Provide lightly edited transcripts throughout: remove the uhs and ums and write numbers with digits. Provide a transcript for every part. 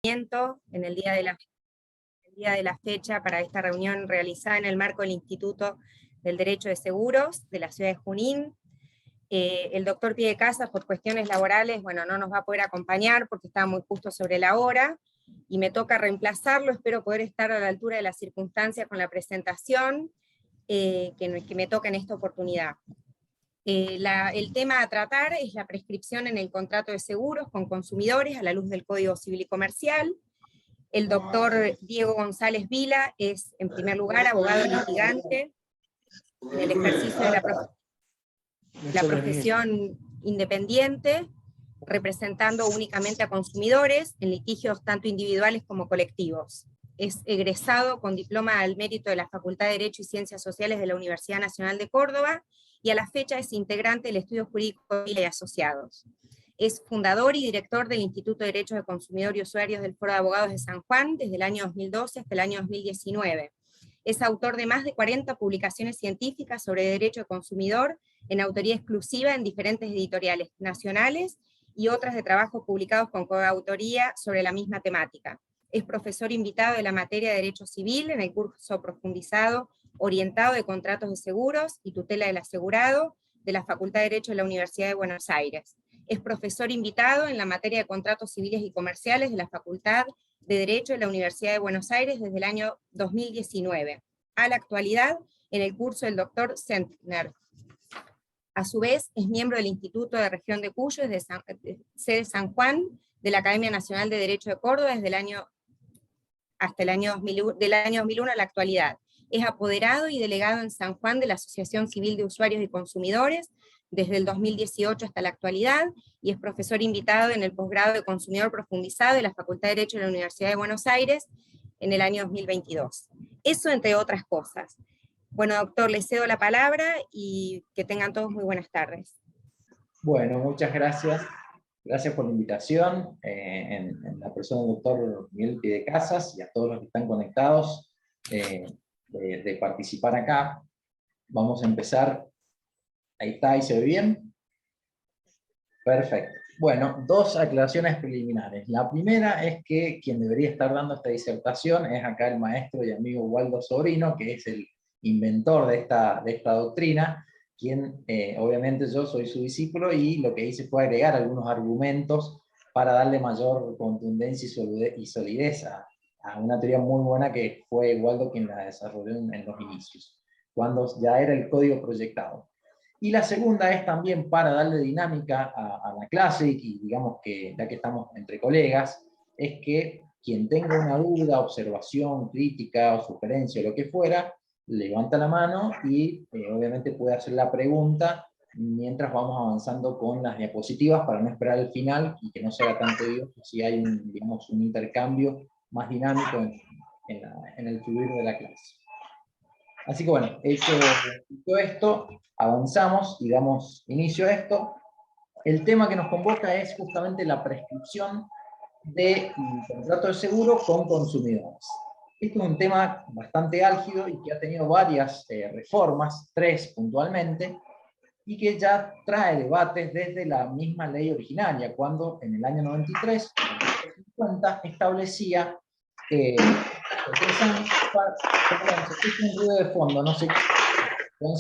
En el día de la fecha para esta reunión realizada en el marco del Instituto del Derecho de Seguros de la ciudad de Junín. El doctor Piedecasas, por cuestiones laborales, bueno, no nos va a poder acompañar porque estaba muy justo sobre la hora, y me toca reemplazarlo. Espero poder estar a la altura de las circunstancias con la presentación que me toca en esta oportunidad. El tema a tratar es la prescripción en el contrato de seguros con consumidores a la luz del Código Civil y Comercial. El doctor Diego González Vila es, en primer lugar, abogado litigante en el ejercicio de la profesión independiente, representando únicamente a consumidores en litigios tanto individuales como colectivos. Es egresado con diploma al mérito de la Facultad de Derecho y Ciencias Sociales de la Universidad Nacional de Córdoba, y a la fecha es integrante del Estudio Jurídico Vila y Asociados. Es fundador y director del Instituto de Derechos de Consumidor y Usuarios del Foro de Abogados de San Juan desde el año 2012 hasta el año 2019. Es autor de más de 40 publicaciones científicas sobre derecho de consumidor en autoría exclusiva en diferentes editoriales nacionales y otras de trabajos publicados con coautoría sobre la misma temática. Es profesor invitado de la materia de Derecho Civil en el curso profundizado orientado de contratos de seguros y tutela del asegurado de la Facultad de Derecho de la Universidad de Buenos Aires. Es profesor invitado en la materia de contratos civiles y comerciales de la Facultad de Derecho de la Universidad de Buenos Aires desde el año 2019. A la actualidad, en el curso del doctor Sentner. A su vez, es miembro del Instituto de Región de Cuyo, sede San Juan, de la Academia Nacional de Derecho de Córdoba desde el año hasta el año 2001 a la actualidad. Es apoderado y delegado en San Juan de la Asociación Civil de Usuarios y Consumidores desde el 2018 hasta la actualidad, y es profesor invitado en el posgrado de Consumidor Profundizado de la Facultad de Derecho de la Universidad de Buenos Aires en el año 2022. Eso entre otras cosas. Bueno, doctor, le cedo la palabra y que tengan todos muy buenas tardes. Bueno, muchas gracias. Gracias por la invitación, en la persona del doctor Miguel Piedecasas, y a todos los que están conectados de participar acá. Vamos a empezar. Ahí está, ¿y se ve bien? Perfecto. Bueno, dos aclaraciones preliminares. La primera es que quien debería estar dando esta disertación es acá el maestro y amigo Waldo Sobrino, que es el inventor de esta doctrina, quien obviamente yo soy su discípulo, y lo que hice fue agregar algunos argumentos para darle mayor contundencia y solidez a una teoría muy buena que fue Waldo quien la desarrolló en los inicios, cuando ya era el código proyectado. Y la segunda es también para darle dinámica a la clase, y digamos que ya que estamos entre colegas, es que quien tenga una duda, observación, crítica o sugerencia o lo que fuera, levanta la mano y obviamente puede hacer la pregunta mientras vamos avanzando con las diapositivas, para no esperar al final y que no se haga tan tedioso si hay digamos, un intercambio más dinámico en el fluir de la clase. Así que bueno, hecho esto, avanzamos y damos inicio a esto. El tema que nos convoca es justamente la prescripción del contrato de seguro con consumidores. Este es un tema bastante álgido y que ha tenido varias reformas, 3 puntualmente, y que ya trae debates desde la misma ley originaria, cuando en el año 93, 1950, establecía un ruido de fondo, no sé.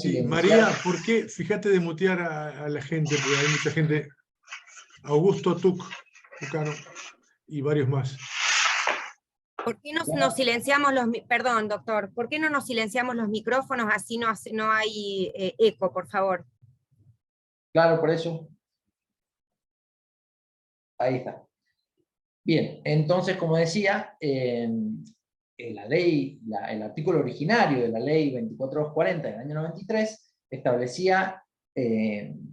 Sí, María, ¿por qué? Fíjate de mutear a la gente, porque hay mucha gente. Augusto Tucano y varios más. ¿Por qué no silenciamos perdón, doctor, ¿por qué no nos silenciamos los micrófonos? Así no hay eco, por favor. Claro, por eso. Ahí está. Bien, entonces, como decía, la ley, el artículo originario de la ley 24240 del año 93 establecía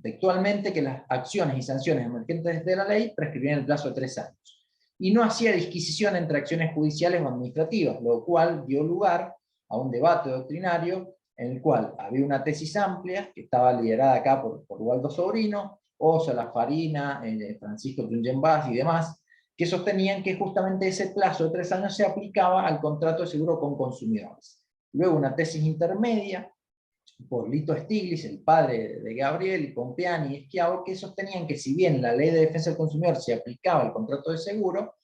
textualmente que las acciones y sanciones emergentes de la ley prescribían en el plazo de 3 años. Y no hacía disquisición entre acciones judiciales o administrativas, lo cual dio lugar a un debate doctrinario en el cual había una tesis amplia, que estaba liderada acá por Waldo Sobrino, Osa, La Farina, Francisco Trungenbach y demás, que sostenían que justamente ese plazo de 3 años se aplicaba al contrato de seguro con consumidores. Luego una tesis intermedia por Lito Stiglitz, el padre de Gabriel, Pompeani y Schiavo, que sostenían que si bien la ley de defensa del consumidor se aplicaba al contrato de seguro,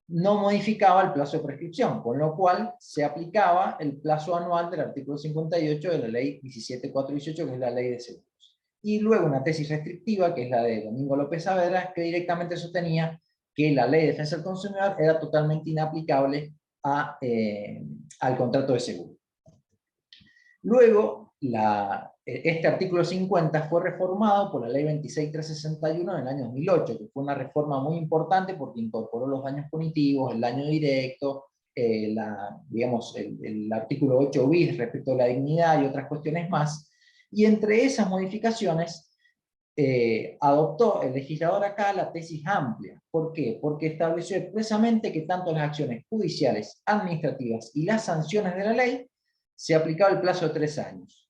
no modificaba el plazo de prescripción, con lo cual se aplicaba el plazo anual del artículo 58 de la ley 17418, que es la ley de seguros. Y luego una tesis restrictiva, que es la de Domingo López Saavedra, que directamente sostenía que la ley de defensa del consumidor era totalmente inaplicable al contrato de seguro. Luego, este artículo 50 fue reformado por la ley 26361 en el año 2008, que fue una reforma muy importante porque incorporó los daños punitivos, el daño directo, digamos, el artículo 8 bis respecto a la dignidad y otras cuestiones más. Y entre esas modificaciones adoptó el legislador acá la tesis amplia. ¿Por qué? Porque estableció expresamente que tanto las acciones judiciales, administrativas y las sanciones de la ley se aplicaba el plazo de 3 años,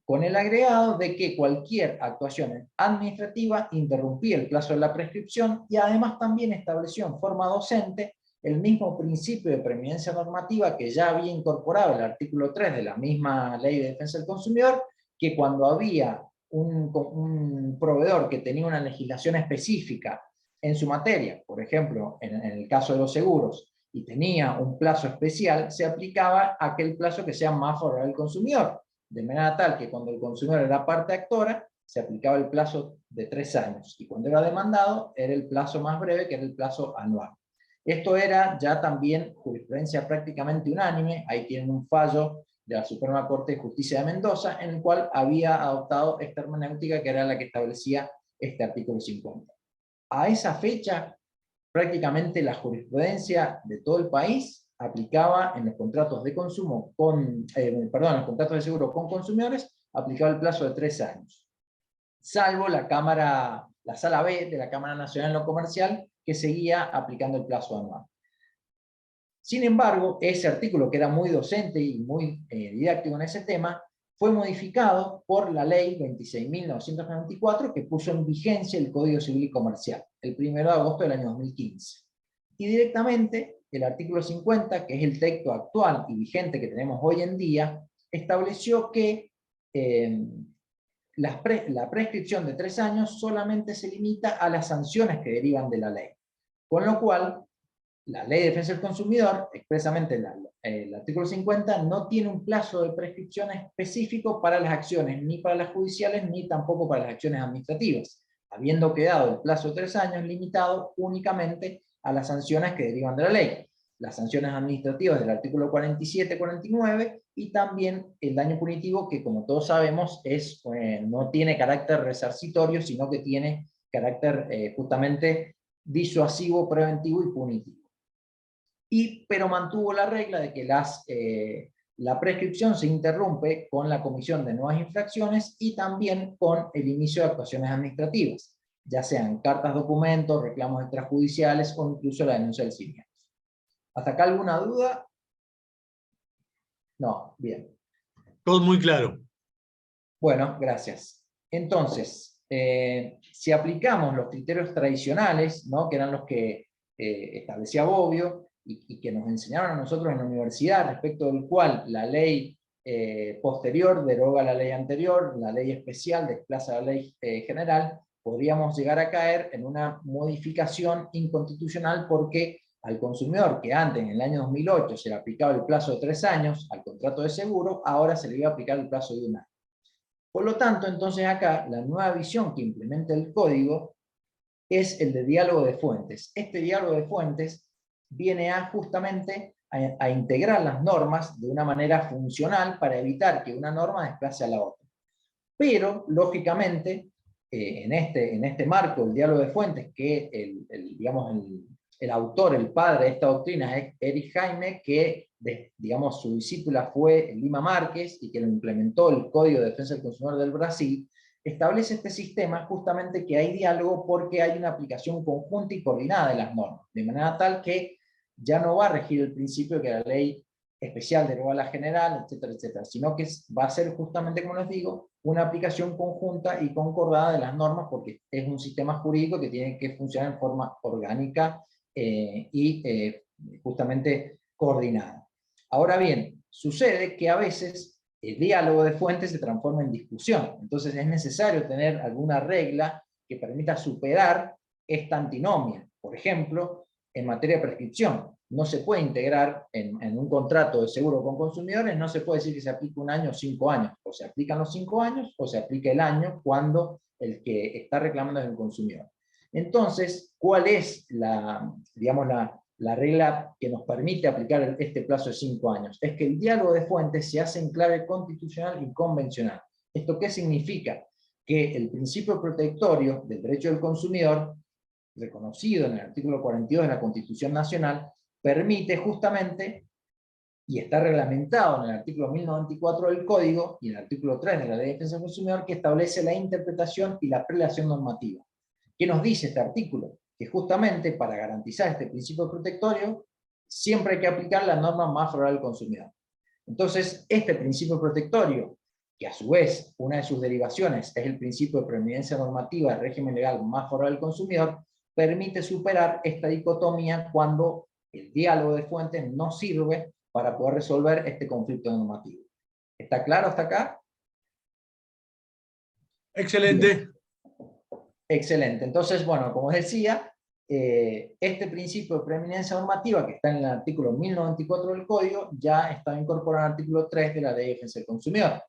con el agregado de que cualquier actuación administrativa interrumpía el plazo de la prescripción y además también estableció en forma docente el mismo principio de preeminencia normativa que ya había incorporado el artículo 3 de la misma Ley de Defensa del Consumidor, que cuando había un proveedor que tenía una legislación específica en su materia, por ejemplo, en el caso de los seguros, y tenía un plazo especial, se aplicaba aquel plazo que sea más favorable al consumidor, de manera tal que cuando el consumidor era parte actora, se aplicaba el plazo de 3 años, y cuando era demandado, era el plazo más breve, que era el plazo anual. Esto era ya también jurisprudencia prácticamente unánime. Ahí tienen un fallo de la Suprema Corte de Justicia de Mendoza, en el cual había adoptado esta hermenéutica que era la que establecía este artículo 50. A esa fecha, prácticamente la jurisprudencia de todo el país aplicaba en los contratos de consumo los contratos de seguro con consumidores, aplicaba el plazo de 3 años. Salvo la sala B de la Cámara Nacional de lo Comercial, que seguía aplicando el plazo anual. Sin embargo, ese artículo, que era muy docente y muy didáctico en ese tema, fue modificado por la ley 26.994, que puso en vigencia el Código Civil y Comercial, el 1 de agosto del año 2015. Y directamente, el artículo 50, que es el texto actual y vigente que tenemos hoy en día, estableció que la prescripción de 3 años solamente se limita a las sanciones que derivan de la ley. Con lo cual, la Ley de Defensa del Consumidor, expresamente el artículo 50, no tiene un plazo de prescripción específico para las acciones, ni para las judiciales, ni tampoco para las acciones administrativas, habiendo quedado el plazo de 3 años limitado únicamente a las sanciones que derivan de la ley. Las sanciones administrativas del artículo 47-49 y también el daño punitivo, que como todos sabemos no tiene carácter resarcitorio, sino que tiene carácter justamente disuasivo, preventivo y punitivo. Pero mantuvo la regla de que la prescripción se interrumpe con la comisión de nuevas infracciones y también con el inicio de actuaciones administrativas, ya sean cartas, documentos, reclamos extrajudiciales o incluso la denuncia del siniestro. ¿Hasta acá alguna duda? No, bien. Todo muy claro. Bueno, gracias. Entonces, si aplicamos los criterios tradicionales, ¿no?, que eran los que establecía Bobbio, y que nos enseñaron a nosotros en la universidad, respecto del cual la ley posterior deroga la ley anterior, la ley especial desplaza la ley general, podríamos llegar a caer en una modificación inconstitucional, porque al consumidor, que antes, en el año 2008, se le aplicaba el plazo de 3 años al contrato de seguro, ahora se le iba a aplicar el plazo de 1 año. Por lo tanto, entonces acá, la nueva visión que implementa el código es el de diálogo de fuentes. Este diálogo de fuentes viene justamente a integrar las normas de una manera funcional para evitar que una norma desplace a la otra. Pero, lógicamente, en este marco del diálogo de fuentes, que el autor, el padre de esta doctrina es Erich Jaime, que digamos, su discípula fue Lima Márquez, y que lo implementó el Código de Defensa del Consumidor del Brasil, establece este sistema justamente que hay diálogo porque hay una aplicación conjunta y coordinada de las normas, de manera tal que ya no va a regir el principio de que la ley especial deroga la general, etcétera, etcétera, sino que va a ser justamente, como les digo, una aplicación conjunta y concordada de las normas, porque es un sistema jurídico que tiene que funcionar en forma orgánica y justamente coordinada. Ahora bien, sucede que a veces el diálogo de fuentes se transforma en discusión, entonces es necesario tener alguna regla que permita superar esta antinomia. Por ejemplo, en materia de prescripción. No se puede integrar en un contrato de seguro con consumidores, no se puede decir que se aplique 1 año o 5 años. O se aplican los 5 años o se aplica el año cuando el que está reclamando es el consumidor. Entonces, ¿cuál es digamos, la regla que nos permite aplicar este plazo de 5 años? Es que el diálogo de fuentes se hace en clave constitucional y convencional. ¿Esto qué significa? Que el principio protectorio del derecho del consumidor, reconocido en el artículo 42 de la Constitución Nacional, permite justamente, y está reglamentado en el artículo 1094 del Código y en el artículo 3 de la Ley de Defensa del Consumidor, que establece la interpretación y la prelación normativa. ¿Qué nos dice este artículo? Que justamente para garantizar este principio protectorio, siempre hay que aplicar la norma más favorable al consumidor. Entonces, este principio protectorio, que a su vez una de sus derivaciones es el principio de preeminencia normativa del régimen legal más favorable al consumidor, permite superar esta dicotomía cuando el diálogo de fuentes no sirve para poder resolver este conflicto normativo. ¿Está claro hasta acá? Excelente. Bien. Excelente. Entonces, bueno, como decía, este principio de preeminencia normativa que está en el artículo 1094 del Código ya está incorporado en el artículo 3 de la Ley de Defensa del Consumidor.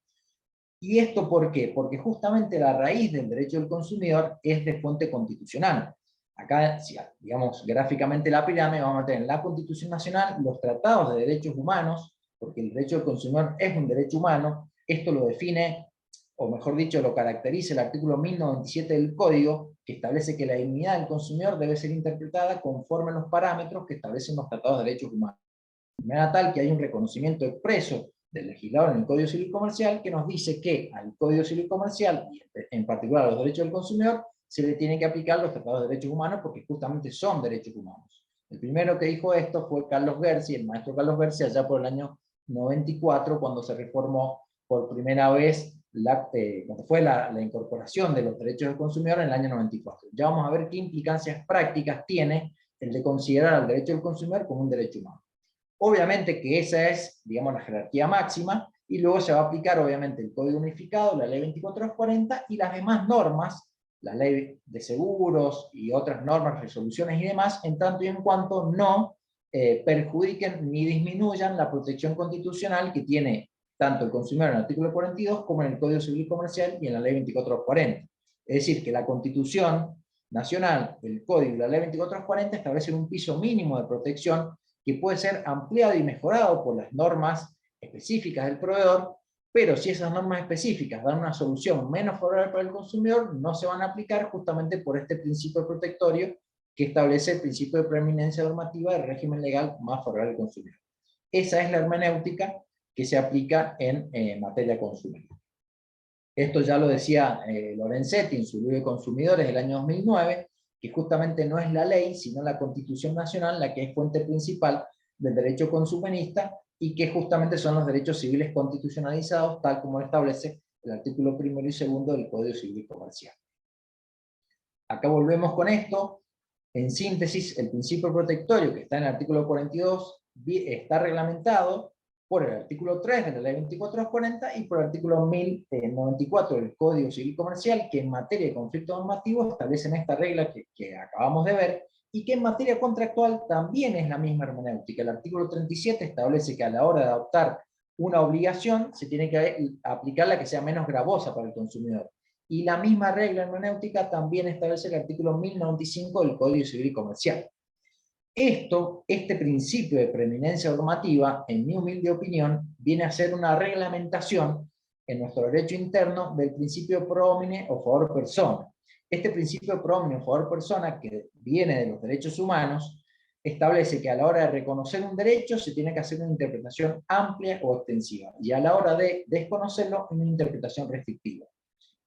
¿Y esto por qué? Porque justamente la raíz del derecho del consumidor es de fuente constitucional. Acá, si digamos gráficamente la pirámide, vamos a tener en la Constitución Nacional los tratados de derechos humanos, porque el derecho del consumidor es un derecho humano. Esto lo define, o mejor dicho, lo caracteriza el artículo 1097 del Código, que establece que la dignidad del consumidor debe ser interpretada conforme a los parámetros que establecen los tratados de derechos humanos. De manera tal que hay un reconocimiento expreso del legislador en el Código Civil Comercial que nos dice que al Código Civil Comercial, y en particular a los derechos del consumidor, se le tiene que aplicar los tratados de derechos humanos porque justamente son derechos humanos. El primero que dijo esto fue Carlos Gersi, el maestro Carlos Gersi, allá por el año 94, cuando se reformó por primera vez cuando fue la incorporación de los derechos del consumidor en el año 94. Ya vamos a ver qué implicancias prácticas tiene el de considerar al derecho del consumidor como un derecho humano. Obviamente que esa es, digamos, la jerarquía máxima, y luego se va a aplicar, obviamente, el Código Unificado, la Ley 24240, y las demás normas, la Ley de Seguros y otras normas, resoluciones y demás, en tanto y en cuanto no perjudiquen ni disminuyan la protección constitucional que tiene tanto el consumidor en el artículo 42 como en el Código Civil Comercial y en la Ley 24240. Es decir, que la Constitución Nacional, el Código y la Ley 24240 establecen un piso mínimo de protección que puede ser ampliado y mejorado por las normas específicas del proveedor, pero si esas normas específicas dan una solución menos favorable para el consumidor, no se van a aplicar justamente por este principio protectorio que establece el principio de preeminencia normativa del régimen legal más favorable al consumidor. Esa es la hermenéutica que se aplica en materia consumidor. Esto ya lo decía Lorenzetti en su libro de Consumidores del año 2009, que justamente no es la ley, sino la Constitución Nacional la que es fuente principal del derecho consumerista, y que justamente son los derechos civiles constitucionalizados, tal como establece el artículo 1 y 2 del Código Civil Comercial. Acá volvemos con esto. En síntesis, el principio protectorio que está en el artículo 42 está reglamentado por el artículo 3 de la Ley 24240 y por el artículo 1094 del Código Civil Comercial, que en materia de conflicto normativo establecen esta regla que acabamos de ver, y que en materia contractual también es la misma hermenéutica. El artículo 37 establece que a la hora de adoptar una obligación se tiene que aplicar la que sea menos gravosa para el consumidor. Y la misma regla hermenéutica también establece el artículo 1095 del Código Civil Comercial. Este principio de preeminencia normativa, en mi humilde opinión, viene a ser una reglamentación en nuestro derecho interno del principio pro homine o favor persona. Este principio pro homine o favor persona, que viene de los derechos humanos, establece que a la hora de reconocer un derecho se tiene que hacer una interpretación amplia o extensiva, y a la hora de desconocerlo, una interpretación restrictiva.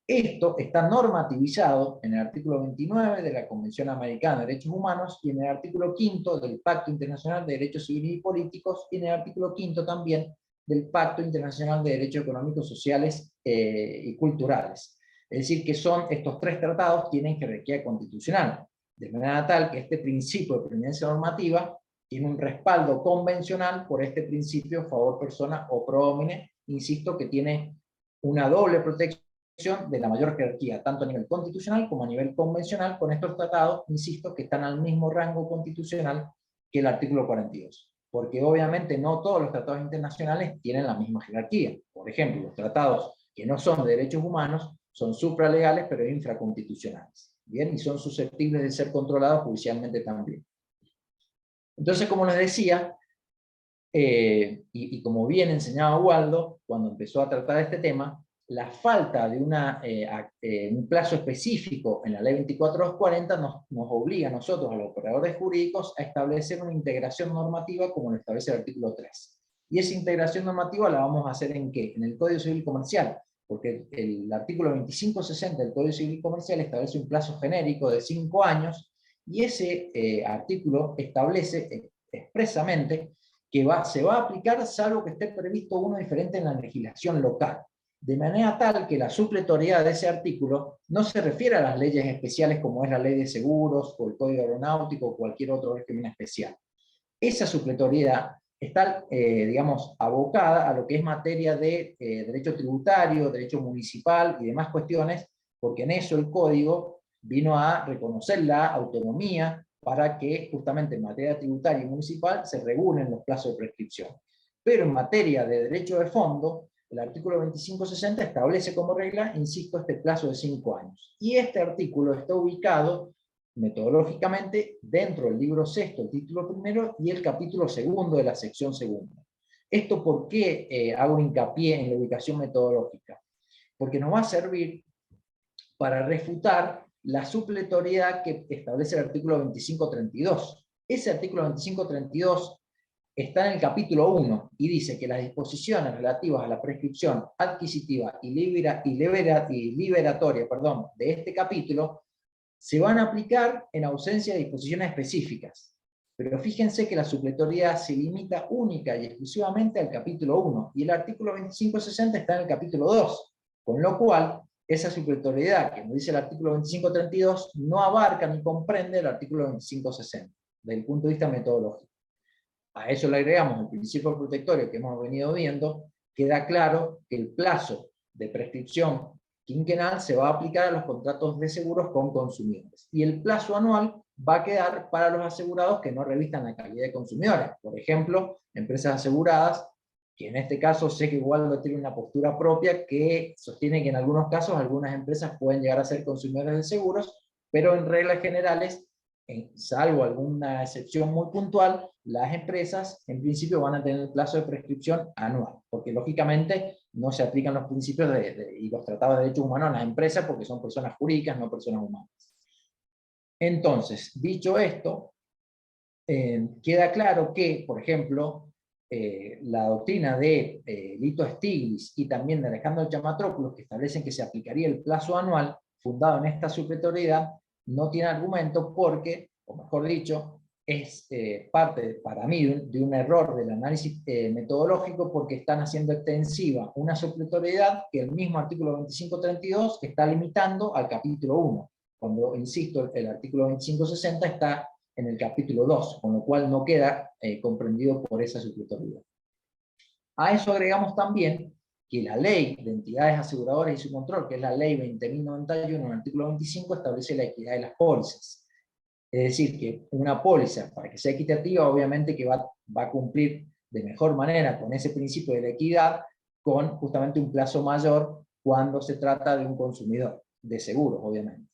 Esto está normativizado en el artículo 29 de la Convención Americana de Derechos Humanos y en el artículo 5 del Pacto Internacional de Derechos Civiles y Políticos y en el artículo 5 también del Pacto Internacional de Derechos Económicos, Sociales y Culturales. Es decir, que son estos tres tratados tienen jerarquía constitucional, de manera tal que este principio de preeminencia normativa tiene un respaldo convencional por este principio favor persona o pro homine, insisto, que tiene una doble protección protección de la mayor jerarquía, tanto a nivel constitucional como a nivel convencional, con estos tratados, insisto, que están al mismo rango constitucional que el artículo 42. Porque obviamente no todos los tratados internacionales tienen la misma jerarquía. Por ejemplo, los tratados que no son de derechos humanos son supralegales, pero infraconstitucionales. ¿Bien? Y son susceptibles de ser controlados judicialmente también. Entonces, como les decía, y como bien enseñaba Waldo, cuando empezó a tratar este tema, la falta de un plazo específico en la ley 24240 nos obliga a nosotros, a los operadores jurídicos, a establecer una integración normativa como lo establece el artículo 3. Y esa integración normativa la vamos a hacer ¿en qué? En el Código Civil Comercial, porque el artículo 2560 del Código Civil Comercial establece un plazo genérico de 5 años, y ese artículo establece expresamente que se va a aplicar salvo que esté previsto uno diferente en la legislación local. De manera tal que la supletoriedad de ese artículo no se refiere a las leyes especiales como es la ley de seguros, o el Código Aeronáutico, o cualquier otro régimen especial. Esa supletoriedad está, digamos, abocada a lo que es materia de derecho tributario, derecho municipal y demás cuestiones, porque en eso el Código vino a reconocer la autonomía para que justamente en materia tributaria y municipal se regulen los plazos de prescripción. Pero en materia de derecho de fondo, el artículo 2560 establece como regla, insisto, este plazo de 5 años. Y este artículo está ubicado metodológicamente dentro del libro sexto, el título primero, y el capítulo segundo de la sección segunda. ¿Esto por qué hago hincapié en la ubicación metodológica? Porque nos va a servir para refutar la supletoriedad que establece el artículo 2532. Ese artículo 2532 está en el capítulo 1 y dice que las disposiciones relativas a la prescripción adquisitiva y liberatoria de este capítulo se van a aplicar en ausencia de disposiciones específicas. Pero fíjense que la supletoriedad se limita única y exclusivamente al capítulo 1, y el artículo 2560 está en el capítulo 2, con lo cual esa supletoriedad que nos dice el artículo 2532 no abarca ni comprende el artículo 2560, desde el punto de vista metodológico. A eso le agregamos el principio protectorio que hemos venido viendo, queda claro que el plazo de prescripción quinquenal se va a aplicar a los contratos de seguros con consumidores. Y el plazo anual va a quedar para los asegurados que no revistan la calidad de consumidores. Por ejemplo, empresas aseguradas, que en este caso sé que Waldo tiene una postura propia que sostiene que en algunos casos algunas empresas pueden llegar a ser consumidores de seguros, pero en reglas generales, salvo alguna excepción muy puntual, las empresas en principio van a tener el plazo de prescripción anual, porque lógicamente no se aplican los principios y los tratados de derechos humanos a las empresas porque son personas jurídicas, no personas humanas. Entonces, dicho esto, queda claro que, por ejemplo, la doctrina de Lito Stiglitz y también de Alejandro Chamatrópulos, que establecen que se aplicaría el plazo anual fundado en esta supletoriedad, no tiene argumento porque, o mejor dicho, es parte, para mí, de un error del análisis metodológico, porque están haciendo extensiva una supletoriedad que el mismo artículo 2532 está limitando al capítulo 1, cuando, insisto, el artículo 2560 está en el capítulo 2, con lo cual no queda comprendido por esa supletoriedad. A eso agregamos también que la ley de entidades aseguradoras y su control, que es la ley 20.091, en el artículo 25, establece la equidad de las pólizas. Es decir, que una póliza, para que sea equitativa, obviamente que va a cumplir de mejor manera con ese principio de la equidad, con justamente un plazo mayor cuando se trata de un consumidor, de seguros, obviamente.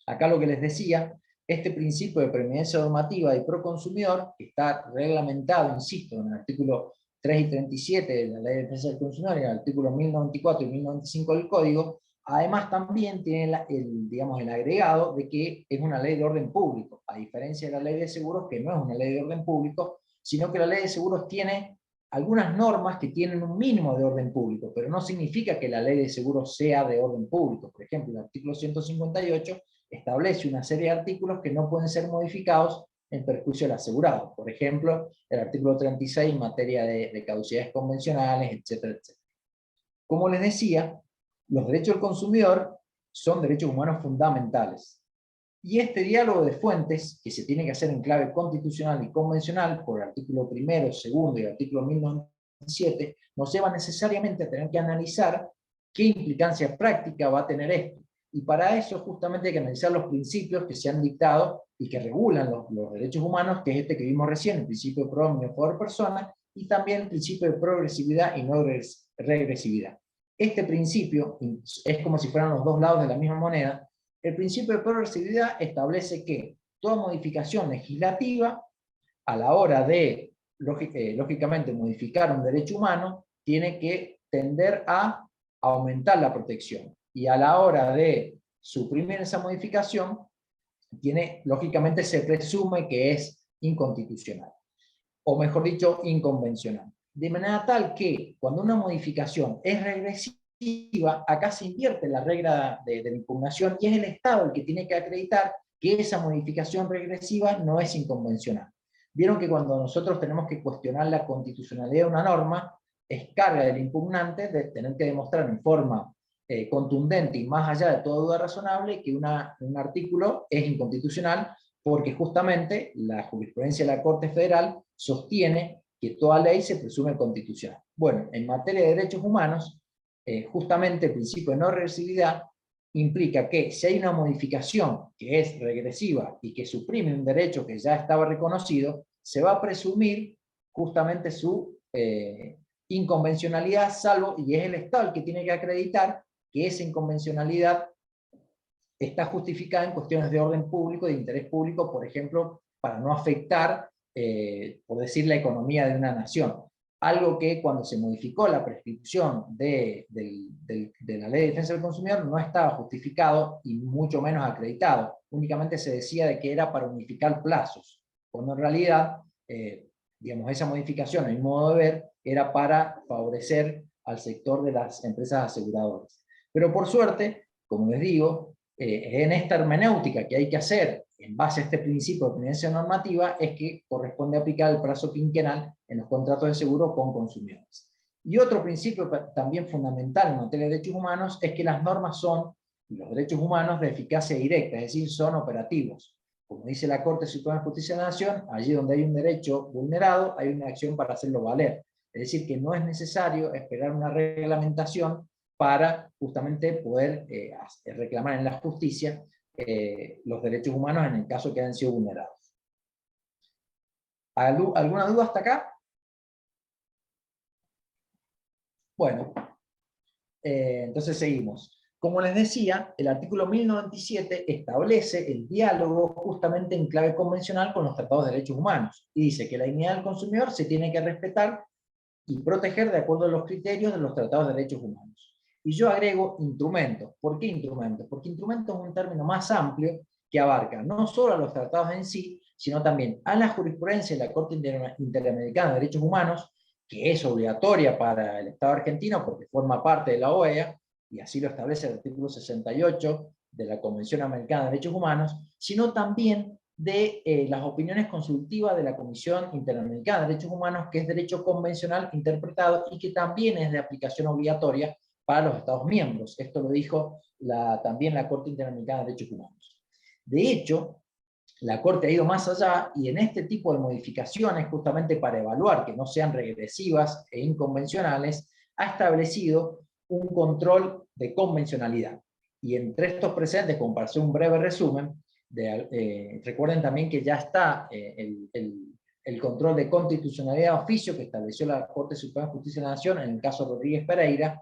Acá lo que les decía, este principio de preeminencia normativa y proconsumidor, que está reglamentado, insisto, en el artículo 3 y 37 de la Ley de Defensa del Consumidor y en el artículo 1094 y 1095 del Código, además también tiene el agregado de que es una ley de orden público, a diferencia de la ley de seguros, que no es una ley de orden público, sino que la ley de seguros tiene algunas normas que tienen un mínimo de orden público, pero no significa que la ley de seguros sea de orden público. Por ejemplo, el artículo 158 establece una serie de artículos que no pueden ser modificados en perjuicio del asegurado. Por ejemplo, el artículo 36 en materia de caducidades convencionales, etcétera, etcétera. Como les decía, los derechos del consumidor son derechos humanos fundamentales. Y este diálogo de fuentes, que se tiene que hacer en clave constitucional y convencional, por el artículo 1, 2 y el artículo 1097, nos lleva necesariamente a tener que analizar ¿Qué implicancia práctica va a tener esto? Y para eso justamente hay que analizar los principios que se han dictado y que regulan los derechos humanos, que es este que vimos recién, el principio de prodomínio por persona, y también el principio de progresividad y no regresividad. Este principio es como si fueran los dos lados de la misma moneda. El principio de progresividad establece que toda modificación legislativa, a la hora de, lógicamente, modificar un derecho humano, tiene que tender a aumentar la protección. Y a la hora de suprimir esa modificación, lógicamente se presume que es inconstitucional, o mejor dicho, inconvencional. De manera tal que cuando una modificación es regresiva, acá se invierte la regla de la impugnación y es el Estado el que tiene que acreditar que esa modificación regresiva no es inconvencional. Vieron que cuando nosotros tenemos que cuestionar la constitucionalidad de una norma, es carga del impugnante de tener que demostrar en forma contundente y más allá de toda duda razonable que un artículo es inconstitucional, porque justamente la jurisprudencia de la Corte Federal sostiene que toda ley se presume constitucional. Bueno, en materia de derechos humanos, justamente el principio de no regresividad implica que si hay una modificación que es regresiva y que suprime un derecho que ya estaba reconocido, se va a presumir justamente su inconvencionalidad, salvo, y es el Estado el que tiene que acreditar que esa inconvencionalidad está justificada en cuestiones de orden público, de interés público, por ejemplo, para no afectar, por decir, la economía de una nación. Algo que cuando se modificó la prescripción de la Ley de Defensa del Consumidor no estaba justificado y mucho menos acreditado. Únicamente se decía de que era para unificar plazos, cuando en realidad, digamos, esa modificación, en mi modo de ver, era para favorecer al sector de las empresas aseguradoras. Pero por suerte, como les digo, en esta hermenéutica que hay que hacer en base a este principio de pertinencia normativa es que corresponde aplicar el plazo quinquenal en los contratos de seguro con consumidores. Y otro principio también fundamental en materia de derechos humanos es que las normas son, los derechos humanos, de eficacia directa, es decir, son operativos. Como dice la Corte Suprema de Justicia de la Nación, allí donde hay un derecho vulnerado, hay una acción para hacerlo valer. Es decir, que no es necesario esperar una reglamentación para justamente poder reclamar en la justicia los derechos humanos en el caso que hayan sido vulnerados. ¿Alguna duda hasta acá? Bueno, entonces seguimos. Como les decía, el artículo 1097 establece el diálogo justamente en clave convencional con los tratados de derechos humanos, y dice que la dignidad del consumidor se tiene que respetar y proteger de acuerdo a los criterios de los tratados de derechos humanos. Y yo agrego instrumentos. ¿Por qué instrumentos? Porque instrumento es un término más amplio que abarca no solo a los tratados en sí, sino también a la jurisprudencia de la Corte Interamericana de Derechos Humanos, que es obligatoria para el Estado argentino porque forma parte de la OEA, y así lo establece el artículo 68 de la Convención Americana de Derechos Humanos, sino también de las opiniones consultivas de la Comisión Interamericana de Derechos Humanos, que es derecho convencional interpretado y que también es de aplicación obligatoria para los Estados miembros. Esto lo dijo también la Corte Interamericana de Derechos Humanos. De hecho, la Corte ha ido más allá y en este tipo de modificaciones, justamente para evaluar que no sean regresivas e inconvencionales, ha establecido un control de convencionalidad. Y entre estos presentes, como para hacer un breve resumen, recuerden también que ya está el control de constitucionalidad de oficio que estableció la Corte Suprema de Justicia de la Nación en el caso Rodríguez Pereira.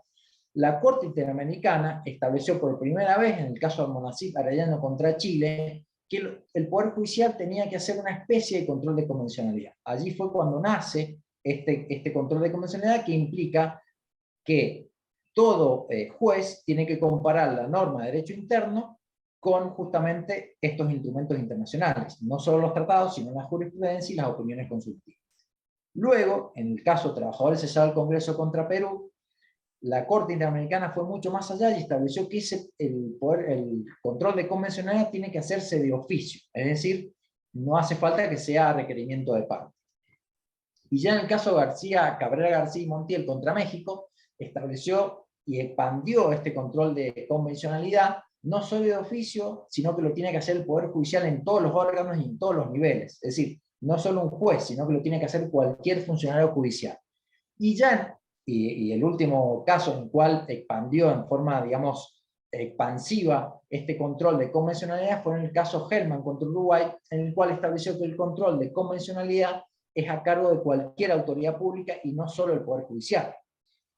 La Corte Interamericana estableció por primera vez en el caso Almonacid Arellano contra Chile que el Poder Judicial tenía que hacer una especie de control de convencionalidad. Allí fue cuando nace este control de convencionalidad, que implica que todo juez tiene que comparar la norma de derecho interno con justamente estos instrumentos internacionales, no solo los tratados, sino la jurisprudencia y las opiniones consultivas. Luego, en el caso Trabajadores Cesados del Congreso contra Perú, la Corte Interamericana fue mucho más allá y estableció que el control de convencionalidad tiene que hacerse de oficio, es decir, no hace falta que sea requerimiento de parte. Y ya en el caso Cabrera García y Montiel contra México, estableció y expandió este control de convencionalidad, no solo de oficio, sino que lo tiene que hacer el Poder Judicial en todos los órganos y en todos los niveles. Es decir, no solo un juez, sino que lo tiene que hacer cualquier funcionario judicial. Y ya Y el último caso en el cual expandió en forma, digamos, expansiva este control de convencionalidad fue en el caso Hellman contra Uruguay, en el cual estableció que el control de convencionalidad es a cargo de cualquier autoridad pública y no solo el Poder Judicial.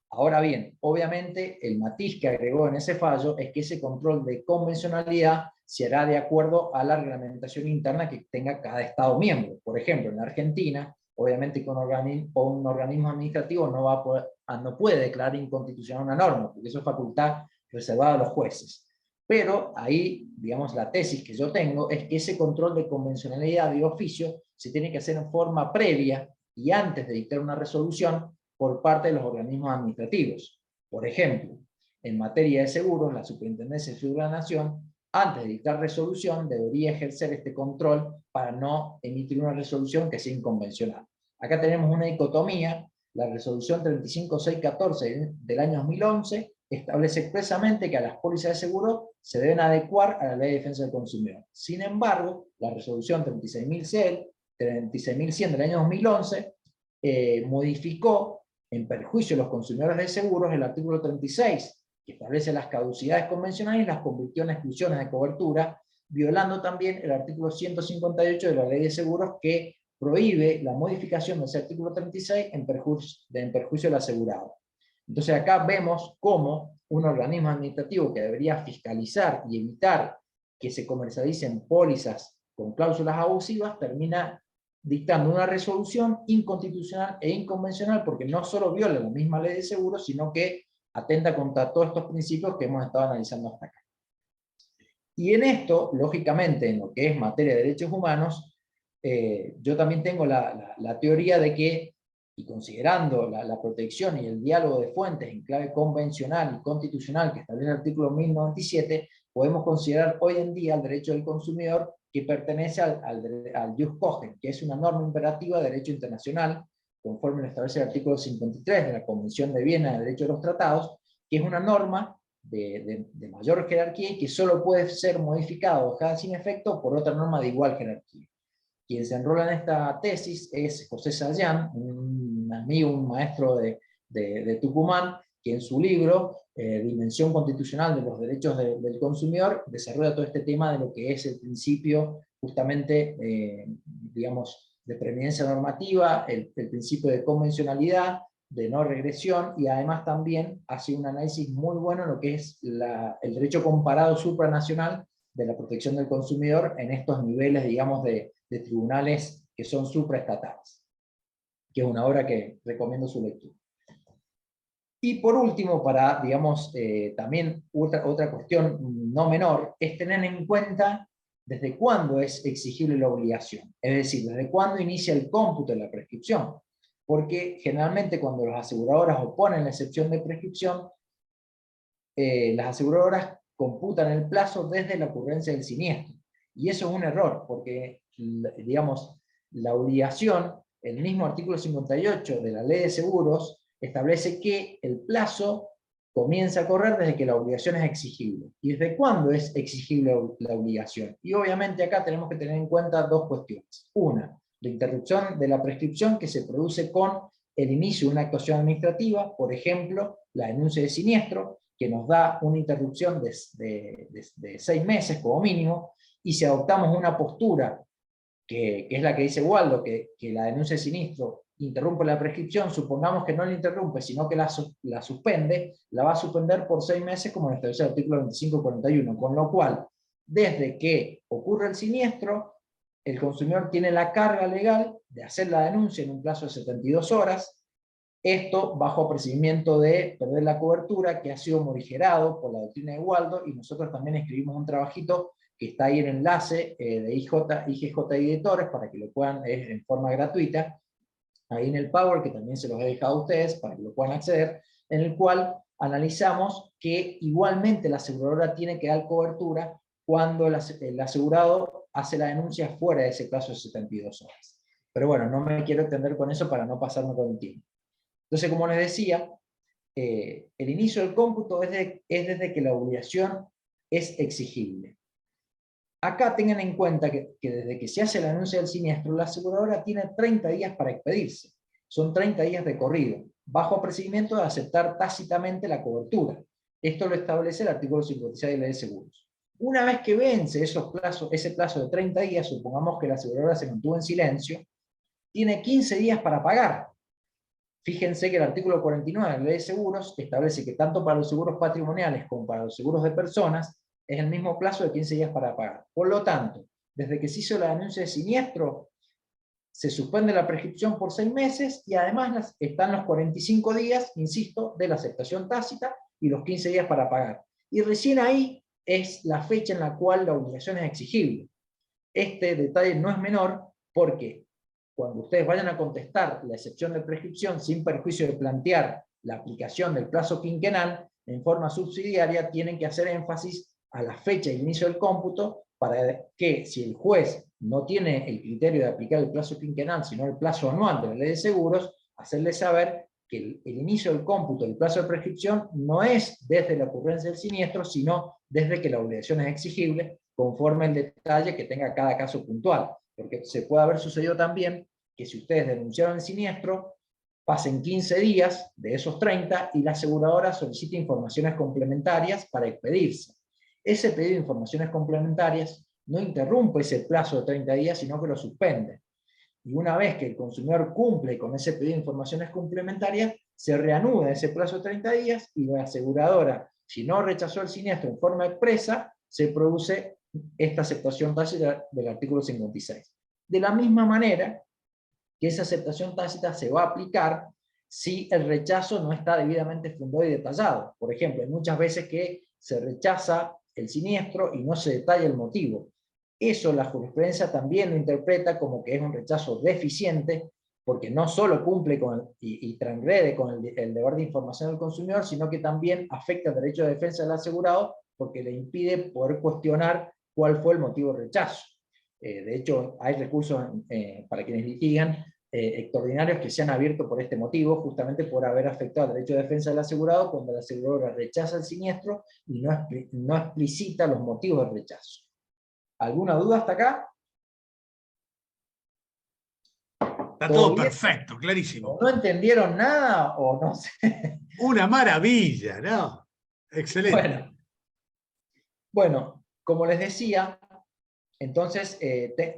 Ahora bien, obviamente el matiz que agregó en ese fallo es que ese control de convencionalidad se hará de acuerdo a la reglamentación interna que tenga cada Estado miembro. Por ejemplo, en la Argentina, obviamente que un organismo administrativo no puede declarar inconstitucional una norma, porque eso es facultad reservada a los jueces. Pero ahí, digamos, la tesis que yo tengo es que ese control de convencionalidad de oficio se tiene que hacer en forma previa y antes de dictar una resolución por parte de los organismos administrativos. Por ejemplo, en materia de seguros, la Superintendencia de Seguros de la Nación, antes de dictar resolución, debería ejercer este control para no emitir una resolución que sea inconvencional. Acá tenemos una dicotomía. La resolución 35614 del año 2011 establece expresamente que a las pólizas de seguro se deben adecuar a la Ley de Defensa del Consumidor. Sin embargo, la resolución 36.100 del año 2011 modificó en perjuicio de los consumidores de seguros el artículo 36, que establece las caducidades convencionales y las convirtió en exclusiones de cobertura, violando también el artículo 158 de la Ley de Seguros, que prohíbe la modificación de ese artículo 36 en perjuicio del asegurado. Entonces acá vemos cómo un organismo administrativo que debería fiscalizar y evitar que se comercialicen pólizas con cláusulas abusivas termina dictando una resolución inconstitucional e inconvencional porque no solo viola la misma ley de seguros, sino que atenta contra todos estos principios que hemos estado analizando hasta acá. Y en esto, lógicamente, en lo que es materia de derechos humanos, yo también tengo la teoría de que, y considerando la protección y el diálogo de fuentes en clave convencional y constitucional que establece el artículo 1097, podemos considerar hoy en día el derecho del consumidor que pertenece al jus cogens, que es una norma imperativa de derecho internacional, conforme lo establece el artículo 53 de la Convención de Viena de Derecho de los Tratados, que es una norma de mayor jerarquía y que solo puede ser modificada o dejada sin efecto por otra norma de igual jerarquía. Quien se enrola en esta tesis es José Sayán, un amigo, un maestro de Tucumán, que en su libro Dimensión Constitucional de los Derechos del Consumidor desarrolla todo este tema de lo que es el principio justamente, digamos, de preeminencia normativa, el principio de convencionalidad, de no regresión, y además también hace un análisis muy bueno en lo que es el derecho comparado supranacional de la protección del consumidor en estos niveles, digamos, de tribunales que son supraestatales, que es una obra que recomiendo su lectura. Y por último, para, digamos, también otra cuestión no menor, es tener en cuenta desde cuándo es exigible la obligación, es decir, desde cuándo inicia el cómputo de la prescripción, porque generalmente cuando las aseguradoras oponen la excepción de prescripción, las aseguradoras computan el plazo desde la ocurrencia del siniestro, y eso es un error, porque, digamos, la obligación, el mismo artículo 58 de la Ley de Seguros, establece que el plazo comienza a correr desde que la obligación es exigible. ¿Y desde cuándo es exigible la obligación? Y obviamente acá tenemos que tener en cuenta dos cuestiones. Una, la interrupción de la prescripción que se produce con el inicio de una actuación administrativa, por ejemplo, la denuncia de siniestro, que nos da una interrupción de 6 meses como mínimo, y si adoptamos una postura que es la que dice Waldo, que la denuncia de siniestro interrumpe la prescripción, supongamos que no la interrumpe, sino que la suspende, la va a suspender por 6 meses, como lo establece el artículo 2541, con lo cual, desde que ocurre el siniestro, el consumidor tiene la carga legal de hacer la denuncia en un plazo de 72 horas, esto bajo apercibimiento de perder la cobertura, que ha sido morigerado por la doctrina de Waldo, y nosotros también escribimos un trabajito que está ahí en el enlace de IGJ Editores, para que lo puedan, en forma gratuita, ahí en el Power, que también se los he dejado a ustedes, para que lo puedan acceder, en el cual analizamos que igualmente la aseguradora tiene que dar cobertura cuando el asegurado hace la denuncia fuera de ese plazo de 72 horas. Pero bueno, no me quiero extender con eso para no pasarme con el tiempo. Entonces, como les decía, el inicio del cómputo es desde que la obligación es exigible. Acá tengan en cuenta que desde que se hace la denuncia del siniestro, la aseguradora tiene 30 días para expedirse. son 30 días de corrido, bajo procedimiento de aceptar tácitamente la cobertura. Esto lo establece el artículo 56 de la Ley de Seguros. Una vez que vence ese plazo de 30 días, supongamos que la aseguradora se mantuvo en silencio, tiene 15 días para pagar. Fíjense que el artículo 49 de la Ley de Seguros establece que tanto para los seguros patrimoniales como para los seguros de personas es el mismo plazo de 15 días para pagar. Por lo tanto, desde que se hizo la denuncia de siniestro, se suspende la prescripción por 6 meses y además están los 45 días, insisto, de la aceptación tácita y los 15 días para pagar. Y recién ahí es la fecha en la cual la obligación es exigible. Este detalle no es menor porque cuando ustedes vayan a contestar la excepción de prescripción sin perjuicio de plantear la aplicación del plazo quinquenal, en forma subsidiaria tienen que hacer énfasis a la fecha de inicio del cómputo para que si el juez no tiene el criterio de aplicar el plazo quinquenal, sino el plazo anual de la Ley de Seguros, hacerle saber que el inicio del cómputo del plazo de prescripción no es desde la ocurrencia del siniestro, sino desde que la obligación es exigible, conforme el detalle que tenga cada caso puntual. Porque se puede haber sucedido también que si ustedes denunciaron el siniestro, pasen 15 días de esos 30 y la aseguradora solicite informaciones complementarias para expedirse. Ese pedido de informaciones complementarias no interrumpe ese plazo de 30 días, sino que lo suspende. Y una vez que el consumidor cumple con ese pedido de informaciones complementarias, se reanuda ese plazo de 30 días y la aseguradora, si no rechazó el siniestro en forma expresa, se produce esta aceptación tácita del artículo 56. De la misma manera que esa aceptación tácita se va a aplicar si el rechazo no está debidamente fundado y detallado. Por ejemplo, hay muchas veces que se rechaza el siniestro y no se detalla el motivo. Eso la jurisprudencia también lo interpreta como que es un rechazo deficiente, porque no solo cumple y transgrede con el deber de información del consumidor, sino que también afecta el derecho de defensa del asegurado, porque le impide poder cuestionar cuál fue el motivo del rechazo. De hecho, hay recursos para quienes litigan extraordinarios que se han abierto por este motivo, justamente por haber afectado el derecho de defensa del asegurado cuando la aseguradora rechaza el siniestro y no explicita los motivos del rechazo. ¿Alguna duda hasta acá? Está todo perfecto, clarísimo. ¿No entendieron nada o no sé? Una maravilla, ¿no? Excelente. Bueno, como les decía, entonces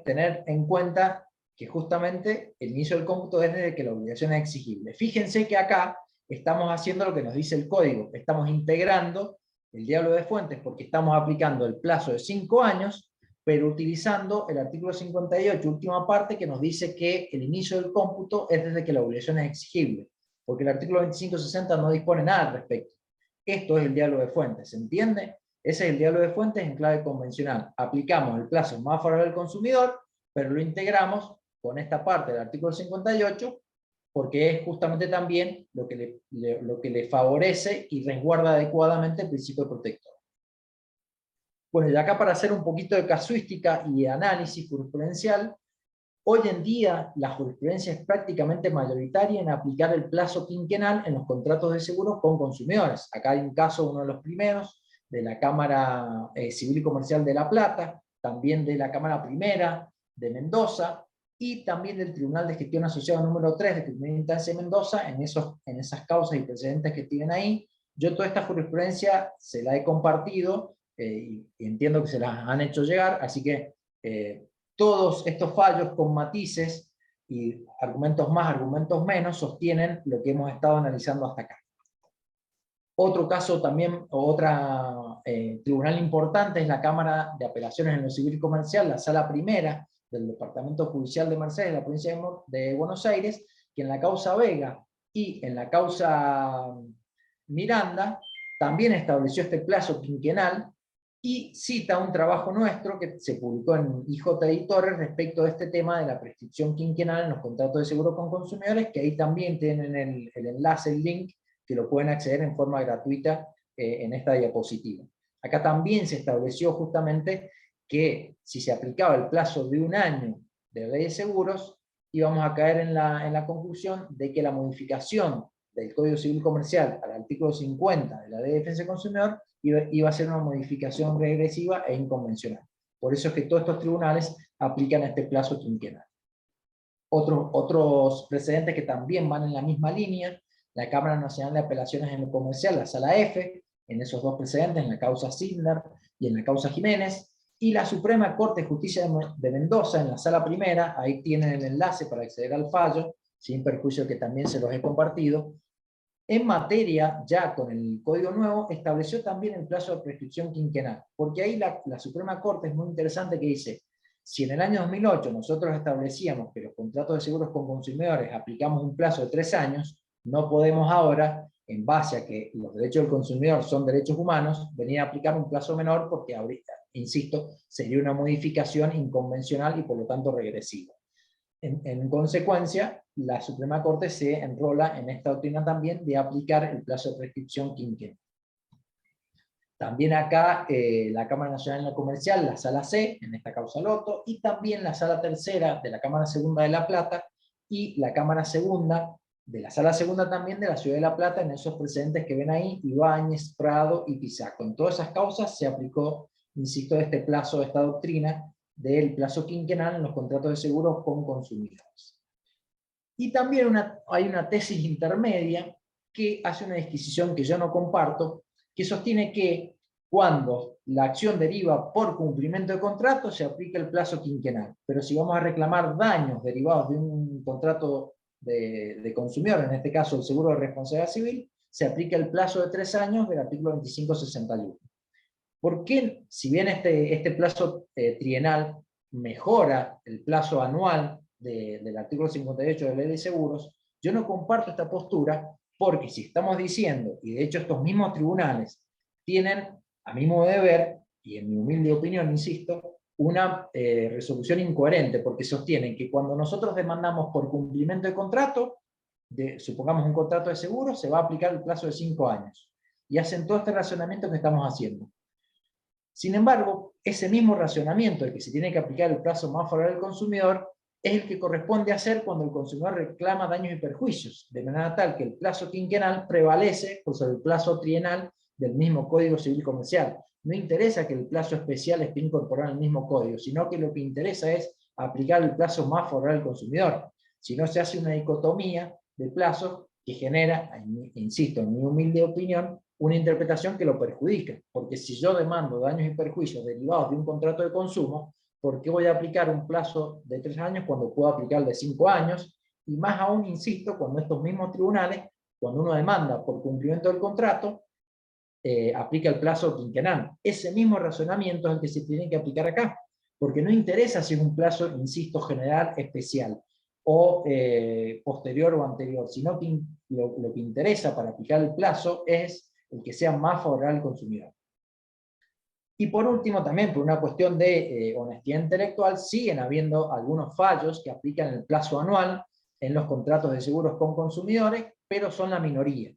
tener en cuenta que justamente el inicio del cómputo es desde que la obligación es exigible. Fíjense que acá estamos haciendo lo que nos dice el código, estamos integrando el diablo de fuentes porque estamos aplicando el plazo de 5 años, pero utilizando el artículo 58, última parte, que nos dice que el inicio del cómputo es desde que la obligación es exigible, porque el artículo 2560 no dispone nada al respecto. Esto es el diablo de fuentes, ¿se entiende? Ese es el diablo de fuentes en clave convencional. Aplicamos el plazo más favorable al consumidor, pero lo integramos con esta parte del artículo 58, porque es justamente también lo que le favorece y resguarda adecuadamente el principio protector. Bueno, y acá para hacer un poquito de casuística y análisis jurisprudencial, hoy en día la jurisprudencia es prácticamente mayoritaria en aplicar el plazo quinquenal en los contratos de seguros con consumidores. Acá hay un caso, uno de los primeros, de la Cámara Civil y Comercial de La Plata, también de la Cámara Primera de Mendoza, y también del Tribunal de Gestión Asociado número 3 de Primera Instancia de Mendoza, en esas causas y precedentes que tienen ahí. Yo toda esta jurisprudencia se la he compartido, y entiendo que se las han hecho llegar, así que todos estos fallos con matices y argumentos más, argumentos menos, sostienen lo que hemos estado analizando hasta acá. Otro caso también, otro tribunal importante es la Cámara de Apelaciones en lo Civil y Comercial, la Sala Primera del Departamento Judicial de Mercedes, de la provincia de Buenos Aires, que en la causa Vega y en la causa Miranda también estableció este plazo quinquenal y cita un trabajo nuestro que se publicó en IJ Editores respecto de este tema de la prescripción quinquenal en los contratos de seguro con consumidores, que ahí también tienen el enlace, el link, que lo pueden acceder en forma gratuita en esta diapositiva. Acá también se estableció justamente que si se aplicaba el plazo de 1 año de la Ley de Seguros, íbamos a caer en la conclusión de que la modificación del Código Civil Comercial al artículo 50 de la Ley de Defensa del Consumidor iba a ser una modificación regresiva e inconvencional. Por eso es que todos estos tribunales aplican este plazo quinquenal. Otros precedentes que también van en la misma línea: la Cámara Nacional de Apelaciones en lo Comercial, la Sala F, en esos dos precedentes, en la causa Sidner y en la causa Jiménez, y la Suprema Corte de Justicia de Mendoza, en la Sala Primera. Ahí tienen el enlace para acceder al fallo, sin perjuicio que también se los he compartido. En materia, ya con el Código Nuevo, estableció también el plazo de prescripción quinquenal, porque ahí la Suprema Corte es muy interesante, que dice: si en el año 2008 nosotros establecíamos que los contratos de seguros con consumidores aplicamos un plazo de 3 años, no podemos ahora, en base a que los derechos del consumidor son derechos humanos, venir a aplicar un plazo menor, porque ahorita, insisto, sería una modificación inconvencional y por lo tanto regresiva. En consecuencia, la Suprema Corte se enrola en esta doctrina también de aplicar el plazo de prescripción quinquenal. También acá la Cámara Nacional de la Comercial, la Sala C, en esta causa Loto, y también la Sala Tercera de la Cámara Segunda de La Plata, y la Cámara Segunda de la Sala Segunda también de la Ciudad de La Plata, en esos precedentes que ven ahí: Ibáñez, Prado y Pisaco. En todas esas causas se aplicó, insisto, este plazo, esta doctrina del plazo quinquenal en los contratos de seguros con consumidores. Y también hay una tesis intermedia que hace una disquisición que yo no comparto, que sostiene que cuando la acción deriva por cumplimiento de contrato se aplica el plazo quinquenal, pero si vamos a reclamar daños derivados de un contrato de consumidor, en este caso el seguro de responsabilidad civil, se aplica el plazo de 3 años del artículo 2561. ¿Por qué, si bien este plazo trienal mejora el plazo anual del artículo 58 de la Ley de Seguros, yo no comparto esta postura? Porque si estamos diciendo, y de hecho estos mismos tribunales tienen, a mi modo de ver, y en mi humilde opinión, insisto, una resolución incoherente, porque sostienen que cuando nosotros demandamos por cumplimiento de contrato, supongamos un contrato de seguro, se va a aplicar el plazo de 5 años. Y hacen todo este razonamiento que estamos haciendo. Sin embargo, ese mismo racionamiento de que se tiene que aplicar el plazo más favorable al consumidor es el que corresponde hacer cuando el consumidor reclama daños y perjuicios, de manera tal que el plazo quinquenal prevalece por sobre el plazo trienal del mismo Código Civil Comercial. No interesa que el plazo especial esté incorporado en el mismo código, sino que lo que interesa es aplicar el plazo más favorable al consumidor. Si no, se hace una dicotomía de plazos que genera, insisto, en mi humilde opinión, una interpretación que lo perjudica, porque si yo demando daños y perjuicios derivados de un contrato de consumo, ¿por qué voy a aplicar un plazo de 3 años cuando puedo aplicar el de 5 años? Y más aún, insisto, cuando estos mismos tribunales, cuando uno demanda por cumplimiento del contrato, aplica el plazo quinquenal. Ese mismo razonamiento es el que se tiene que aplicar acá, porque no interesa si es un plazo, insisto, general, especial, o posterior o anterior, sino que lo que interesa para aplicar el plazo es el que sea más favorable al consumidor. Y por último, también por una cuestión de honestidad intelectual, siguen habiendo algunos fallos que aplican el plazo anual en los contratos de seguros con consumidores, pero son la minoría.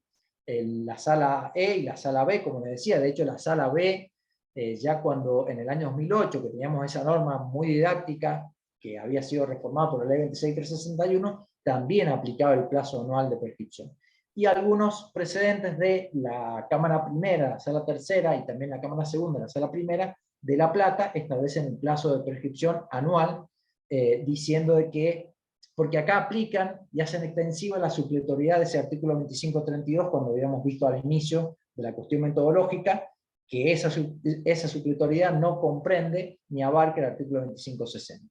La Sala E y la Sala B, como les decía, de hecho la Sala B, ya cuando en el año 2008, que teníamos esa norma muy didáctica, que había sido reformada por la Ley 26.361, también aplicaba el plazo anual de prescripción. Y algunos precedentes de la Cámara Primera, la Sala Tercera, y también la Cámara Segunda, la Sala Primera, de La Plata, establecen el plazo de prescripción anual, diciendo de que, porque acá aplican y hacen extensiva la supletoriedad de ese artículo 2532, cuando habíamos visto al inicio de la cuestión metodológica, que esa supletoriedad no comprende ni abarca el artículo 2560.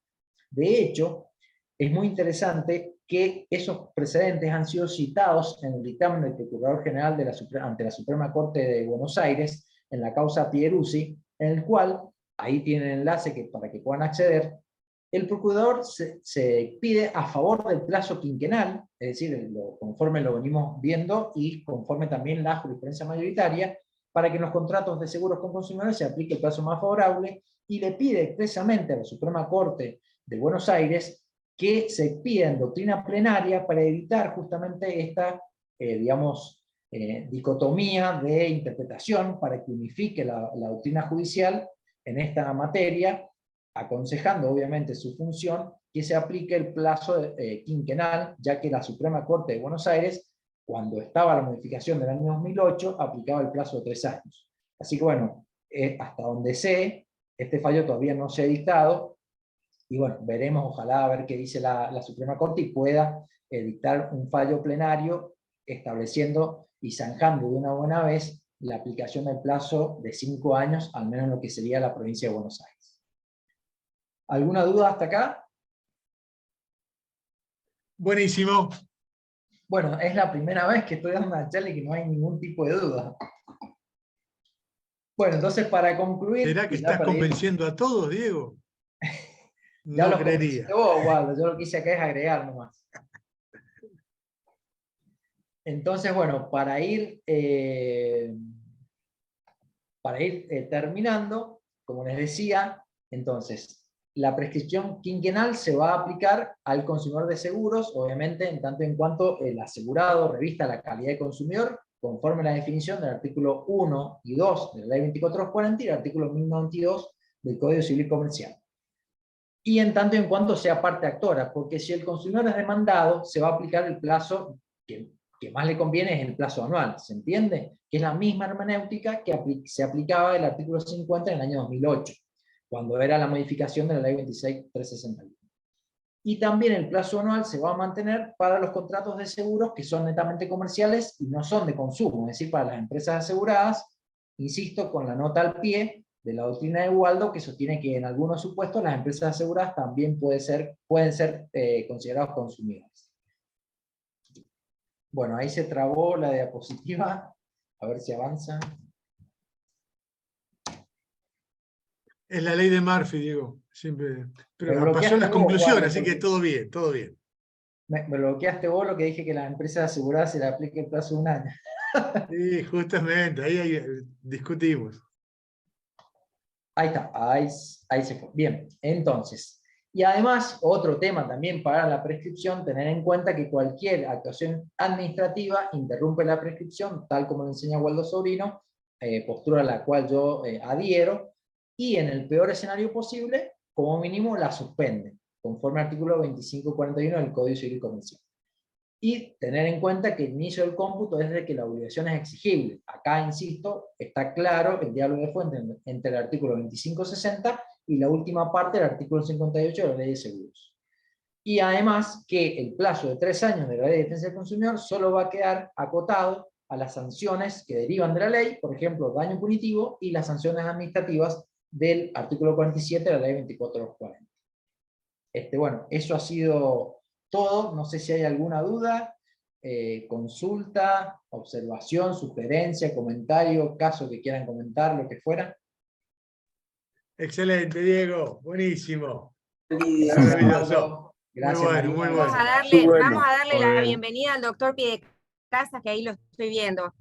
De hecho, es muy interesante que esos precedentes han sido citados en el dictamen del Procurador General ante la Suprema Corte de Buenos Aires, en la causa Pieruzzi, en el cual, ahí tienen el enlace para que puedan acceder, el Procurador se pide a favor del plazo quinquenal, es decir, conforme lo venimos viendo y conforme también la jurisprudencia mayoritaria, para que en los contratos de seguros con consumidores se aplique el plazo más favorable, y le pide expresamente a la Suprema Corte de Buenos Aires que se pida en doctrina plenaria para evitar justamente esta, dicotomía de interpretación, para que unifique la doctrina judicial en esta materia, aconsejando obviamente su función, que se aplique el plazo quinquenal, ya que la Suprema Corte de Buenos Aires, cuando estaba la modificación del año 2008, aplicaba el plazo de 3 años. Así que bueno, hasta donde sé, este fallo todavía no se ha dictado, Y bueno, veremos, ojalá, a ver qué dice la Suprema Corte y pueda dictar un fallo plenario estableciendo y zanjando de una buena vez la aplicación del plazo de 5 años, al menos en lo que sería la provincia de Buenos Aires. ¿Alguna duda hasta acá? Buenísimo. Bueno, es la primera vez que estoy dando una charla y que no hay ningún tipo de duda. Bueno, entonces para concluir... ¿Será que estás convenciendo a todos, Diego? Ya No creería. vos, Waldo, yo lo que hice acá es agregar nomás. Entonces, bueno, para ir terminando, como les decía, entonces, la prescripción quinquenal se va a aplicar al consumidor de seguros, obviamente, en tanto en cuanto el asegurado revista la calidad de consumidor, conforme a la definición del artículo 1 y 2 de la Ley 2440 y el artículo 1092 del Código Civil Comercial. Y en tanto en cuanto sea parte actora, porque si el consumidor es demandado, se va a aplicar el plazo que más le conviene, es el plazo anual, ¿se entiende? Que es la misma hermenéutica que se aplicaba el artículo 50 en el año 2008, cuando era la modificación de la ley 26.361. Y también el plazo anual se va a mantener para los contratos de seguros que son netamente comerciales y no son de consumo, es decir, para las empresas aseguradas, insisto, con la nota al pie de la doctrina de Waldo, que sostiene que en algunos supuestos las empresas aseguradas también pueden ser considerados consumidores. Bueno, ahí se trabó la diapositiva, a ver si avanza. Es la ley de Murphy, Diego. Siempre. Pero pasó bloqueaste las vos, conclusiones, Waldo, así que todo bien, todo bien. Me bloqueaste vos lo que dije que las empresas aseguradas se le aplique el plazo de 1 año. Sí, justamente, ahí discutimos. Ahí está, ahí se fue. Bien, entonces, y además, otro tema también para la prescripción, tener en cuenta que cualquier actuación administrativa interrumpe la prescripción, tal como lo enseña Waldo Sobrino, postura a la cual yo adhiero, y en el peor escenario posible, como mínimo la suspende, conforme al artículo 2541 del Código Civil Comercial. Y tener en cuenta que el inicio del cómputo es de que la obligación es exigible. Acá, insisto, está claro el diálogo de fuente entre el artículo 2560 y la última parte del artículo 58 de la Ley de Seguros. Y además que el plazo de 3 años de la Ley de Defensa del Consumidor solo va a quedar acotado a las sanciones que derivan de la ley, por ejemplo, daño punitivo, y las sanciones administrativas del artículo 47 de la Ley 2440. Bueno, eso ha sido todo. No sé si hay alguna duda, consulta, observación, sugerencia, comentario, caso que quieran comentar, lo que fuera. Excelente, Diego. Buenísimo. Maravilloso. Gracias, muy bueno, María. muy bueno. Vamos a darle la bienvenida al doctor Piedecasas, que ahí lo estoy viendo.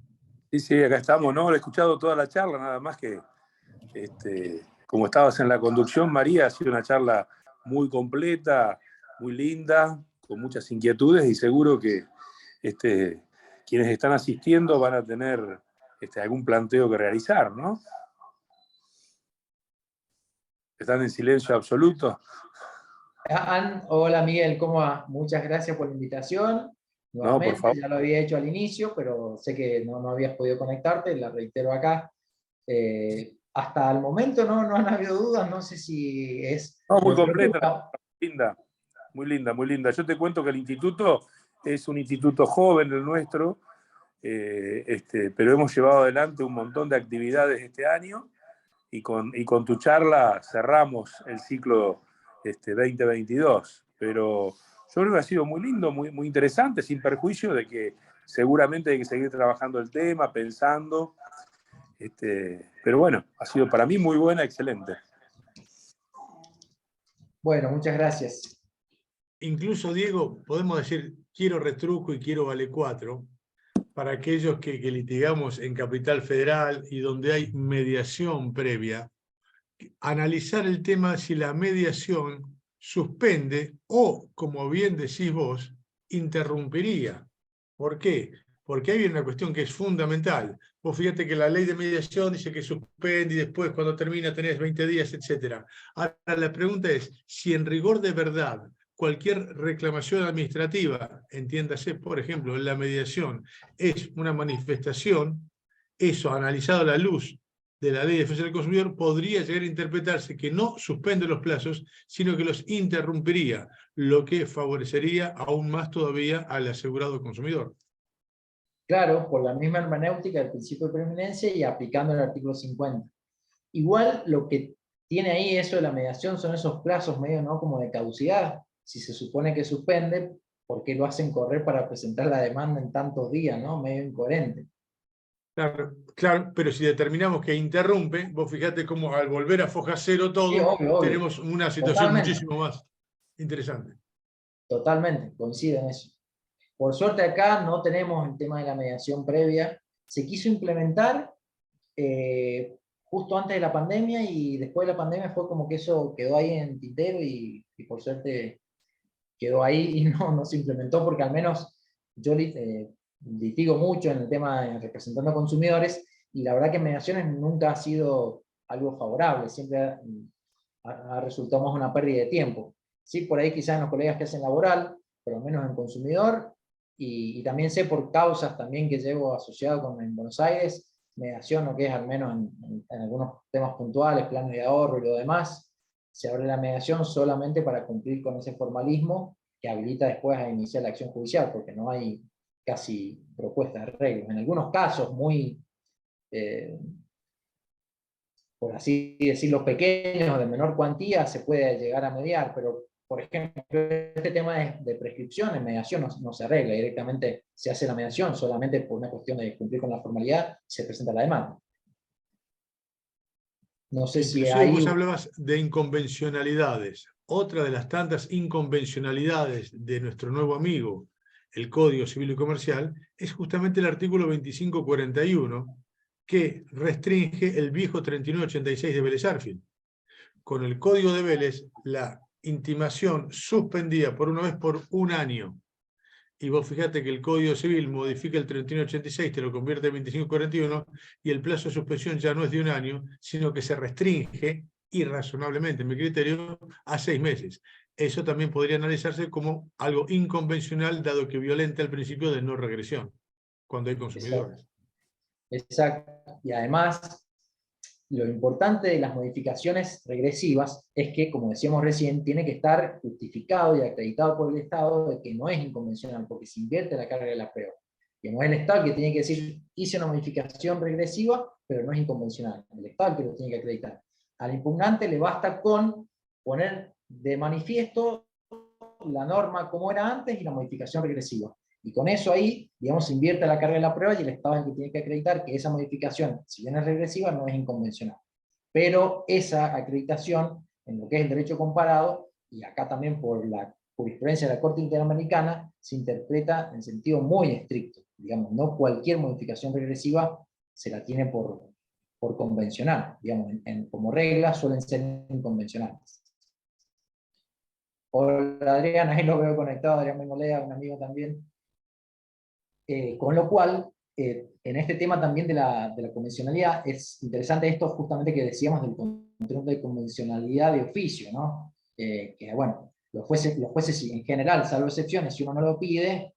Sí, acá estamos, ¿no? He escuchado toda la charla, nada más que, como estabas en la conducción, María, ha sido una charla muy completa, muy linda, con muchas inquietudes, y seguro que quienes están asistiendo van a tener algún planteo que realizar, ¿no? ¿Están en silencio absoluto? Hola, Miguel, ¿cómo va? Muchas gracias por la invitación. Nuevamente, no, por favor. Ya lo había hecho al inicio, pero sé que no habías podido conectarte, la reitero acá. Hasta el momento no han habido dudas, no sé si es... No, muy completa, linda, muy linda, muy linda. Yo te cuento que el instituto es un instituto joven, el nuestro, pero hemos llevado adelante un montón de actividades este año, y con tu charla cerramos el ciclo 2022. Pero yo creo que ha sido muy lindo, muy, muy interesante, sin perjuicio de que seguramente hay que seguir trabajando el tema, pensando. Pero bueno, ha sido para mí muy buena, excelente. Bueno, muchas gracias. Incluso, Diego, podemos decir, quiero retruco y quiero vale 4, para aquellos que litigamos en Capital Federal y donde hay mediación previa, analizar el tema si la mediación suspende o, como bien decís vos, interrumpiría. ¿Por qué? Porque hay una cuestión que es fundamental. Vos fíjate que la ley de mediación dice que suspende y después cuando termina tenés 20 días, etc. Ahora la pregunta es, si en rigor de verdad cualquier reclamación administrativa, entiéndase, por ejemplo, la mediación, es una manifestación, eso analizado a la luz de la Ley de Defensa del Consumidor podría llegar a interpretarse que no suspende los plazos, sino que los interrumpiría, lo que favorecería aún más todavía al asegurado consumidor. Claro, por la misma hermenéutica del principio de preeminencia y aplicando el artículo 50. Igual lo que tiene ahí eso de la mediación son esos plazos medio, ¿no?, como de caducidad. Si se supone que suspende, ¿por qué lo hacen correr para presentar la demanda en tantos días, ¿no? Medio incoherente. Claro, claro, pero si determinamos que interrumpe, vos fijate cómo al volver a foja cero todo, Sí, obvio, obvio. tenemos una situación Totalmente. muchísimo más interesante. Totalmente, coincido en eso. Por suerte acá no tenemos el tema de la mediación previa. Se quiso implementar justo antes de la pandemia, y después de la pandemia fue como que eso quedó ahí en tintero, y por suerte quedó ahí y no se implementó, porque al menos yo litigo mucho en el tema de representando a consumidores, y la verdad que en mediaciones nunca ha sido algo favorable, siempre ha resultado más una pérdida de tiempo. Sí, por ahí quizás en los colegas que hacen laboral, pero menos en consumidor, y también sé por causas también que llevo asociado en Buenos Aires, mediación, lo que es al menos en algunos temas puntuales, planes de ahorro y lo demás, se abre la mediación solamente para cumplir con ese formalismo que habilita después a iniciar la acción judicial, porque no hay casi propuesta de arreglo. En algunos casos muy, por así decirlo, pequeños, de menor cuantía, se puede llegar a mediar, pero por ejemplo, este tema de prescripción en mediación no se arregla, directamente se hace la mediación solamente por una cuestión de cumplir con la formalidad, se presenta la demanda. No sé si Inclusive hay... vos hablabas de inconvencionalidades. Otra de las tantas inconvencionalidades de nuestro nuevo amigo, el Código Civil y Comercial, es justamente el artículo 2541, que restringe el viejo 3986 de Vélez Arfield. Con el Código de Vélez, la intimación suspendía por una vez por un año. Y vos fíjate que el Código Civil modifica el 3186, te lo convierte en 2541, y el plazo de suspensión ya no es de un año, sino que se restringe irrazonablemente, en mi criterio, a 6 meses. Eso también podría analizarse como algo inconvencional, dado que violenta el principio de no regresión, cuando hay consumidores. Exacto. Y además, lo importante de las modificaciones regresivas es que, como decíamos recién, tiene que estar justificado y acreditado por el Estado de que no es inconvencional, porque se invierte la carga de la prueba. Que no es el Estado que tiene que decir, hice una modificación regresiva, pero no es inconvencional. El Estado que lo tiene que acreditar. Al impugnante le basta con poner de manifiesto la norma como era antes y la modificación regresiva. Y con eso ahí, digamos, se invierte la carga de la prueba y el Estado es el que tiene que acreditar que esa modificación, si bien es regresiva, no es inconvencional. Pero esa acreditación, en lo que es el derecho comparado, y acá también por la jurisprudencia de la Corte Interamericana, se interpreta en sentido muy estricto. Digamos, no cualquier modificación regresiva se la tiene por convencional. Digamos, como regla suelen ser inconvencionales. Hola Adrián, ahí lo veo conectado, Adrián Mengolea, un amigo también. Con lo cual, en este tema también de la convencionalidad, es interesante esto justamente que decíamos del control de convencionalidad de oficio, ¿no? Que bueno, los jueces en general, salvo excepciones, si uno no lo pide,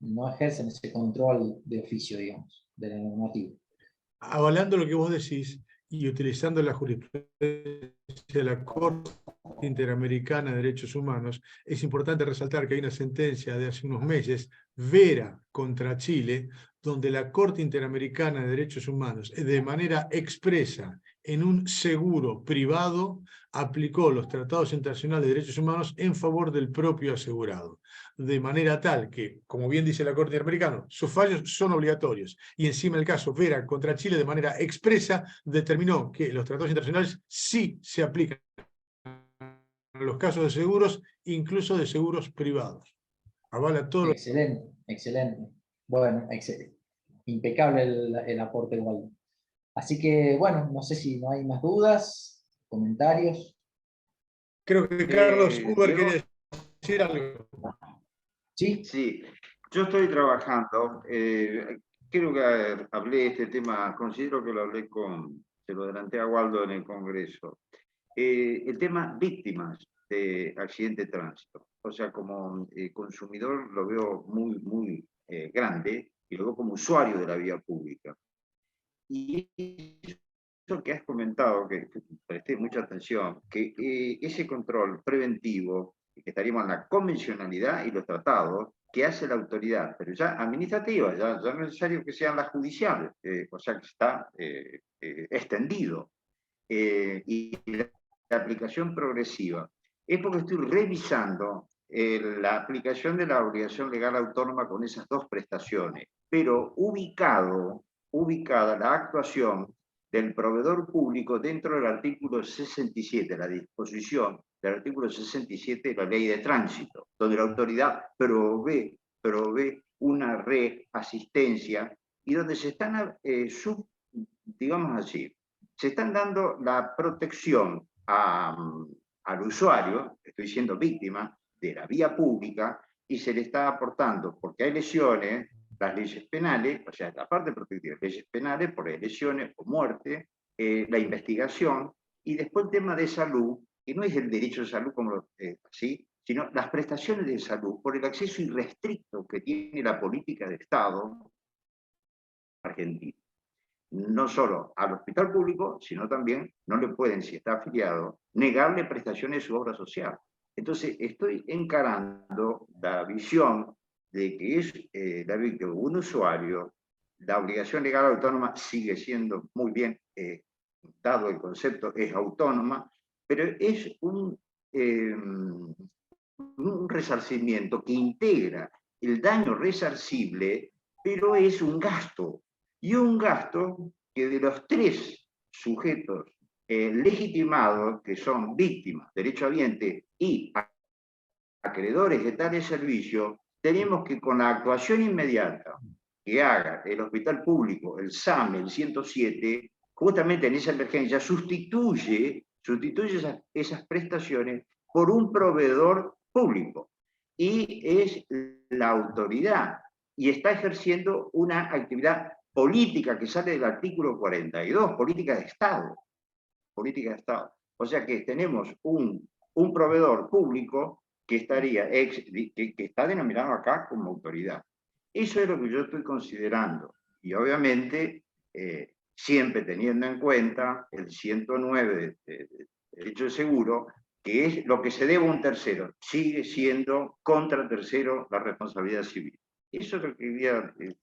no ejercen ese control de oficio, digamos, de la normativa. Avalando lo que vos decís y utilizando la jurisprudencia de la Corte Interamericana de Derechos Humanos, es importante resaltar que hay una sentencia de hace unos meses, Vera contra Chile, donde la Corte Interamericana de Derechos Humanos, de manera expresa, en un seguro privado, aplicó los tratados internacionales de derechos humanos en favor del propio asegurado, de manera tal que, como bien dice la Corte Interamericana, sus fallos son obligatorios, y encima el caso Vera contra Chile, de manera expresa, determinó que los tratados internacionales sí se aplican a los casos de seguros, incluso de seguros privados. Avala todo. Excelente, excelente. Bueno, excelente. Impecable el aporte de Waldo. Así que, bueno, no sé si no hay más dudas, comentarios. Creo que Carlos Uber quería decir algo. ¿Sí? Sí, yo estoy trabajando, creo que hablé este tema, considero que lo hablé se lo adelanté a Waldo en el Congreso. El tema víctimas de accidente de tránsito. O sea, como consumidor lo veo muy grande y lo veo como usuario de la vía pública. Y eso eso que has comentado, que presté mucha atención, que ese control preventivo, que estaríamos en la convencionalidad y los tratados, que hace la autoridad, pero ya administrativa, ya no es necesario que sean las judiciales, o sea que está extendido. Y la aplicación progresiva, es porque estoy revisando la aplicación de la obligación legal autónoma con esas dos prestaciones, pero ubicada la actuación del proveedor público dentro del artículo 67, la disposición del artículo 67 de la Ley de Tránsito, donde la autoridad provee una reasistencia y donde se están, digamos así, se están dando la protección al usuario, estoy siendo víctima de la vía pública, y se le está aportando, porque hay lesiones, las leyes penales, o sea, la parte protectiva, leyes penales por lesiones o muerte, la investigación, y después el tema de salud, que no es el derecho de salud como así, sino las prestaciones de salud por el acceso irrestricto que tiene la política de Estado argentina. No solo al hospital público, sino también no le pueden, si está afiliado, negarle prestaciones de su obra social. Entonces, estoy encarando la visión de que es la víctima un usuario, la obligación legal autónoma sigue siendo muy bien, dado el concepto, es autónoma, pero es un resarcimiento que integra el daño resarcible, pero es un gasto. Y un gasto que de los tres sujetos legitimados, que son víctimas, derechohabientes y acreedores de tales servicios, tenemos que con la actuación inmediata que haga el hospital público, el SAME, el 107, justamente en esa emergencia, sustituye esas prestaciones por un proveedor público. Y es la autoridad, y está ejerciendo una actividad política que sale del artículo 42, política de Estado. Política de Estado. O sea que tenemos un proveedor público que está denominado acá como autoridad. Eso es lo que yo estoy considerando. Y obviamente, siempre teniendo en cuenta el 109 de derecho de seguro, que es lo que se debe a un tercero, sigue siendo contra tercero la responsabilidad civil. Eso es lo que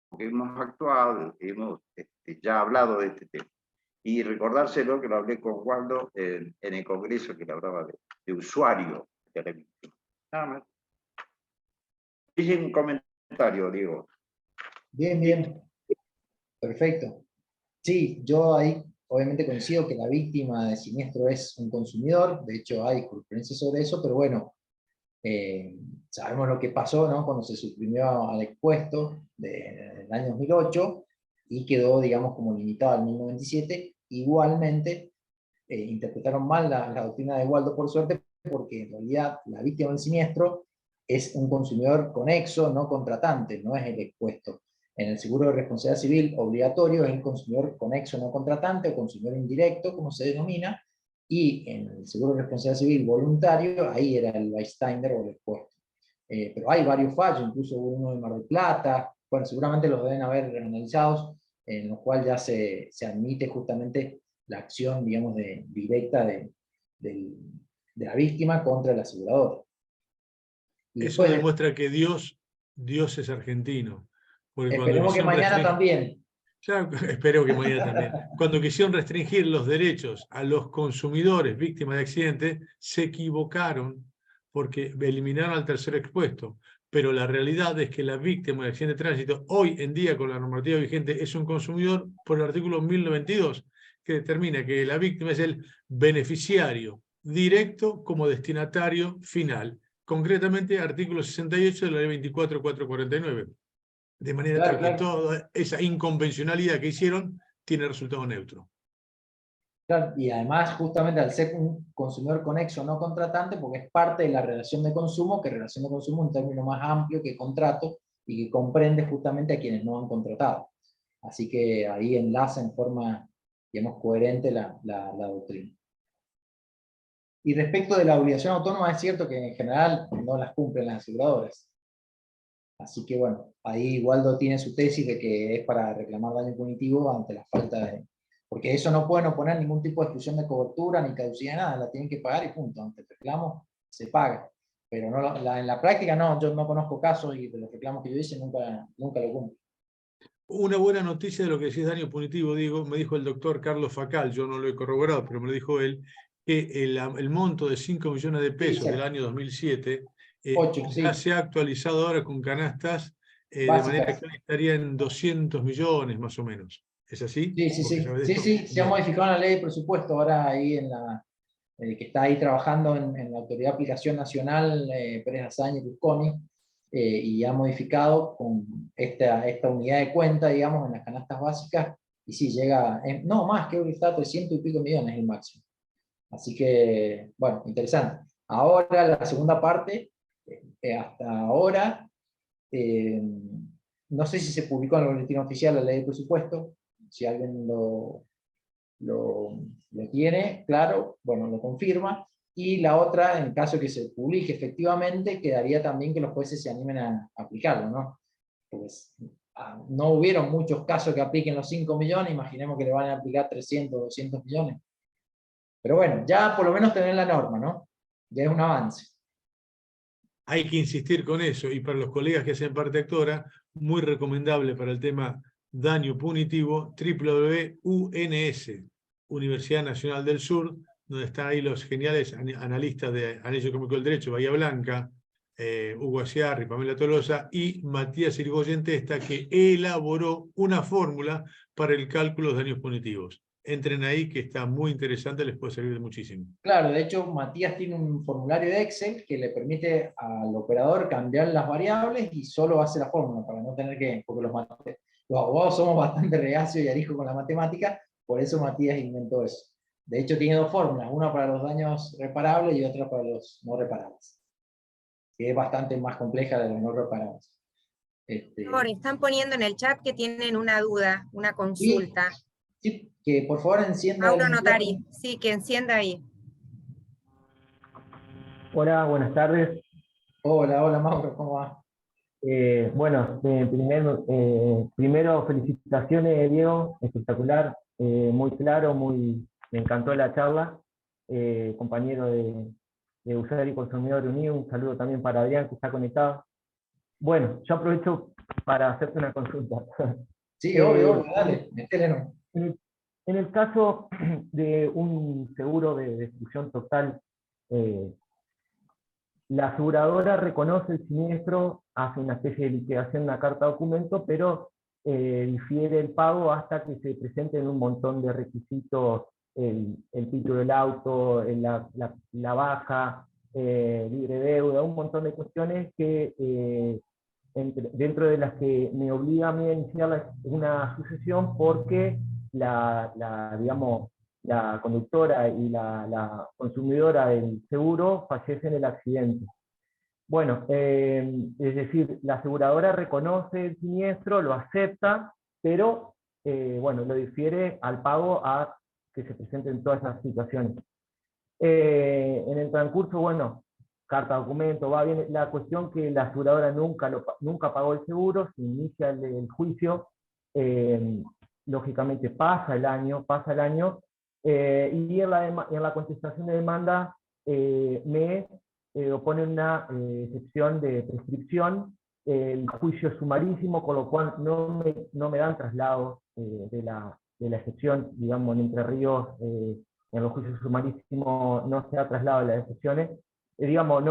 porque hemos actuado, hemos ya hablado de este tema. Y recordárselo que lo hablé con Waldo en el Congreso, que le hablaba de usuario de la víctima. Nada más. Hice un comentario, Diego. Bien. Perfecto. Sí, yo ahí obviamente coincido que la víctima de siniestro es un consumidor, de hecho hay jurisprudencia sobre eso, pero bueno, sabemos lo que pasó, ¿no? Cuando se suprimió al expuesto del año 2008 y quedó, digamos, como limitado al 1097. Igualmente, interpretaron mal la doctrina de Waldo, por suerte, porque en realidad la víctima del siniestro es un consumidor conexo, no contratante, no es el expuesto. En el seguro de responsabilidad civil obligatorio es el consumidor conexo, no contratante, o consumidor indirecto, como se denomina, y en el seguro de responsabilidad civil voluntario, ahí era el bystander o el expuesto. Pero hay varios fallos, incluso hubo uno de Mar del Plata, bueno, seguramente los deben haber analizados, en los cuales ya se admite justamente la acción, digamos, directa de la víctima contra el asegurador. Y eso después, demuestra que Dios es argentino. Porque esperemos que mañana también. Claro, espero que mañana también. Cuando quisieron restringir los derechos a los consumidores víctimas de accidentes, se equivocaron porque eliminaron al tercer expuesto. Pero la realidad es que la víctima de accidente de tránsito, hoy en día con la normativa vigente, es un consumidor por el artículo 1092, que determina que la víctima es el beneficiario directo como destinatario final. Concretamente, artículo 68 de la ley 24449. De manera tal que toda esa inconvencionalidad que hicieron tiene resultado neutro. Claro, y además, justamente al ser un consumidor conexo no contratante, porque es parte de la relación de consumo, que relación de consumo es un término más amplio que contrato y que comprende justamente a quienes no han contratado. Así que ahí enlaza en forma, digamos, coherente la doctrina. Y respecto de la obligación autónoma, es cierto que en general no las cumplen las aseguradoras. Así que bueno, ahí Waldo tiene su tesis de que es para reclamar daño punitivo ante la falta Porque eso no pueden oponer ningún tipo de exclusión de cobertura ni caducidad, nada, la tienen que pagar y punto. Ante el reclamo se paga. Pero no, en la práctica no, yo no conozco casos y de los reclamos que yo hice nunca lo cumplo. Una buena noticia de lo que decís daño punitivo, Diego, me dijo el doctor Carlos Facal, yo no lo he corroborado, pero me lo dijo él, que el monto de 5 millones de pesos del año 2007 ya se ha actualizado ahora con canastas, de manera que estaría en 200 millones más o menos. ¿Es así? Sí, se ha modificado la ley de presupuesto ahora ahí que está ahí trabajando en la Autoridad de Aplicación Nacional, Pérez Azaña y Busconi, y ha modificado con esta unidad de cuenta, digamos, en las canastas básicas, y sí, llega, no más, creo que está a 300 y pico millones el máximo. Así que, bueno, interesante. Ahora, la segunda parte, hasta ahora, no sé si se publicó en el boletín oficial la ley de presupuesto, si alguien lo tiene, claro, bueno, lo confirma. Y la otra, en caso que se publique efectivamente, quedaría también que los jueces se animen a aplicarlo, ¿no? Pues no hubieron muchos casos que apliquen los 5 millones, imaginemos que le van a aplicar 300, 200 millones. Pero bueno, ya por lo menos tener la norma, ¿no? Ya es un avance. Hay que insistir con eso, y para los colegas que hacen parte actora, muy recomendable para el tema daño punitivo, www.UNS, Universidad Nacional del Sur, donde están ahí los geniales analistas de Análisis Económico del Derecho, Bahía Blanca, Hugo Asiarri, Pamela Tolosa, y Matías Irigoyen Testa, que elaboró una fórmula para el cálculo de daños punitivos. Entren ahí, que está muy interesante, les puede servir de muchísimo. Claro, de hecho, Matías tiene un formulario de Excel que le permite al operador cambiar las variables y solo hace la fórmula, para no tener que, porque los abogados somos bastante reacios y arijos con la matemática, por eso Matías inventó eso. De hecho, tiene dos fórmulas, una para los daños reparables y otra para los no reparables, que es bastante más compleja de los no reparables. Ahora, están poniendo en el chat que tienen una duda, una consulta. Sí, que por favor encienda. Mauro Notari, sí, que encienda ahí. Hola, buenas tardes. Hola Mauro, ¿cómo va? Bueno, primero felicitaciones, Diego, espectacular, muy claro, me encantó la charla. Compañero de Usuario y Consumidor Unido, un saludo también para Adrián, que está conectado. Bueno, yo aprovecho para hacerte una consulta. Sí, obvio, dale, métele. En el caso de un seguro de destrucción total, la aseguradora reconoce el siniestro, hace una especie de liquidación, una carta documento, pero difiere el pago hasta que se presenten un montón de requisitos, el título del auto, la baja, libre deuda, un montón de cuestiones que dentro de las que me obliga a mí a iniciar una sucesión porque digamos, la conductora y la consumidora del seguro fallece en el accidente. Bueno, es decir, la aseguradora reconoce el siniestro, lo acepta, pero bueno, lo difiere al pago a que se presenten todas esas situaciones. En el transcurso, bueno, carta documento, va bien, la cuestión que la aseguradora nunca pagó el seguro, se inicia el juicio, lógicamente pasa el año, y en la contestación de demanda me oponen una excepción de prescripción. El juicio es sumarísimo, con lo cual no me dan traslado de la excepción, digamos, en Entre Ríos, en los juicios sumarísimos no se ha trasladado las excepciones. Digamos,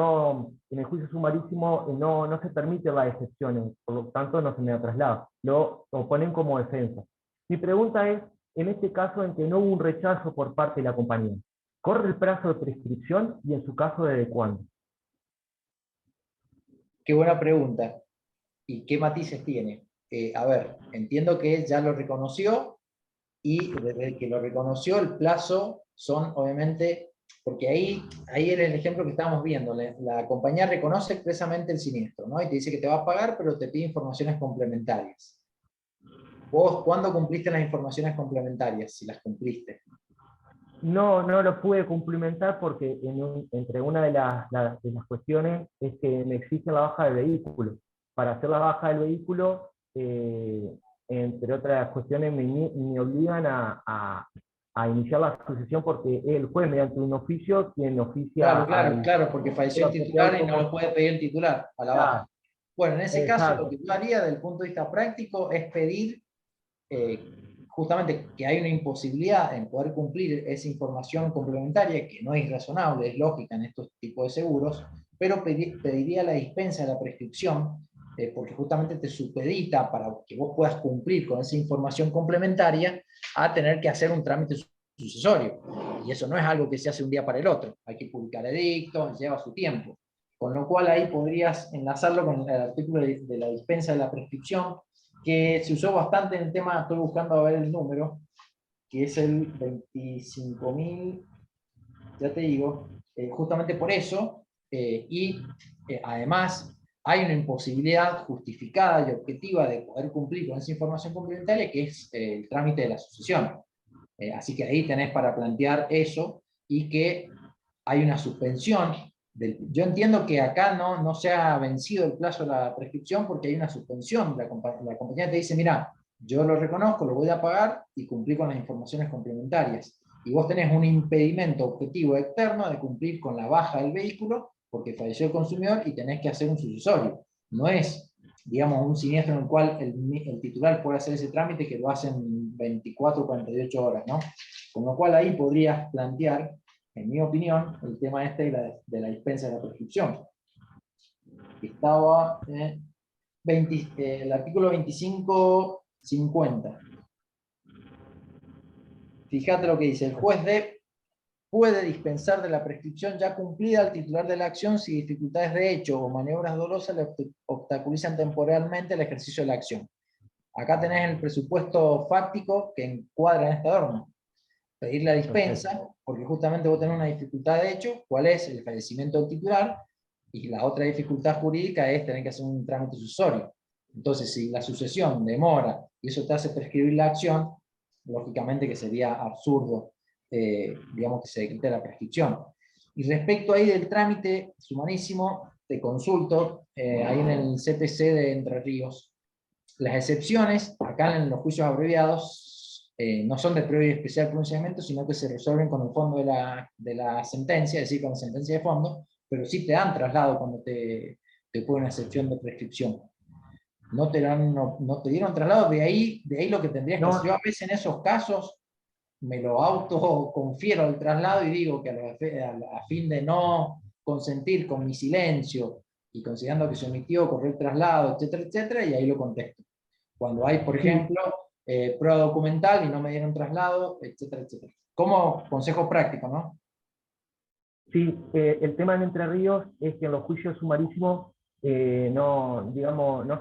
en el juicio sumarísimo no se permiten las excepciones, por lo tanto no se me da traslado, lo oponen como defensa. Mi pregunta es, en este caso en que no hubo un rechazo por parte de la compañía, ¿corre el plazo de prescripción y en su caso desde cuándo? Qué buena pregunta. ¿Y qué matices tiene? A ver, entiendo que ya lo reconoció y desde que lo reconoció el plazo son obviamente, porque ahí era el ejemplo que estábamos viendo, la compañía reconoce expresamente el siniestro, ¿no? Y te dice que te va a pagar, pero te pide informaciones complementarias. ¿Vos cuándo cumpliste las informaciones complementarias, si las cumpliste? No lo pude cumplimentar porque entre una de las cuestiones es que me exige la baja del vehículo. Para hacer la baja del vehículo, entre otras cuestiones, me obligan a iniciar la sucesión porque es el juez, mediante un oficio, quien oficia Claro, porque falleció el titular y no lo puede pedir el titular a la baja. Bueno, en ese caso lo que yo haría desde el punto de vista práctico es pedir justamente que hay una imposibilidad en poder cumplir esa información complementaria, que no es razonable, es lógica en estos tipos de seguros, pero pediría la dispensa de la prescripción, porque justamente te supedita para que vos puedas cumplir con esa información complementaria a tener que hacer un trámite sucesorio. Y eso no es algo que se hace un día para el otro, hay que publicar edictos, lleva su tiempo. Con lo cual ahí podrías enlazarlo con el artículo de la dispensa de la prescripción, que se usó bastante en el tema, estoy buscando a ver el número, que es el 25.000, ya te digo, justamente por eso, además hay una imposibilidad justificada y objetiva de poder cumplir con esa información complementaria, que es el trámite de la sucesión. Así que ahí tenés para plantear eso, y que hay una suspensión. Yo entiendo que acá no se ha vencido el plazo de la prescripción porque hay una suspensión. La compañía te dice, mira, yo lo reconozco, lo voy a pagar y cumplir con las informaciones complementarias. Y vos tenés un impedimento objetivo externo de cumplir con la baja del vehículo porque falleció el consumidor y tenés que hacer un sucesorio. No es, digamos, un siniestro en el cual el titular puede hacer ese trámite que lo hace en 24 o 48 horas, ¿no? Con lo cual ahí podrías plantear, en mi opinión, el tema de la dispensa de la prescripción. Estaba el artículo 2550. Fíjate lo que dice: el juez puede dispensar de la prescripción ya cumplida al titular de la acción si dificultades de hecho o maniobras dolosas le obstaculizan temporalmente el ejercicio de la acción. Acá tenés el presupuesto fáctico que encuadra en esta norma. Pedir la dispensa, porque justamente vos tenés una dificultad de hecho, ¿cuál es? El fallecimiento del titular, y la otra dificultad jurídica es tener que hacer un trámite sucesorio. Entonces, si la sucesión demora y eso te hace prescribir la acción, lógicamente que sería absurdo, digamos, que se decrete la prescripción. Y respecto ahí del trámite sumarísimo, te consulto, ahí en el CTC de Entre Ríos, las excepciones, acá en los juicios abreviados, no son de previo y especial pronunciamiento, sino que se resuelven con el fondo de la sentencia, es decir, con la sentencia de fondo, pero sí te dan traslado cuando te ponen una excepción de prescripción. No te dieron traslado, de ahí lo que tendrías que hacer. Yo a veces en esos casos me lo autoconfiero al traslado y digo que a fin de no consentir con mi silencio y considerando que se omitió correr traslado, etcétera, etcétera, y ahí lo contesto. Cuando hay, por ejemplo, prueba documental y no me dieron traslado, etcétera, etcétera. Como consejo práctico, ¿no? Sí, el tema en Entre Ríos es que en los juicios sumarísimos no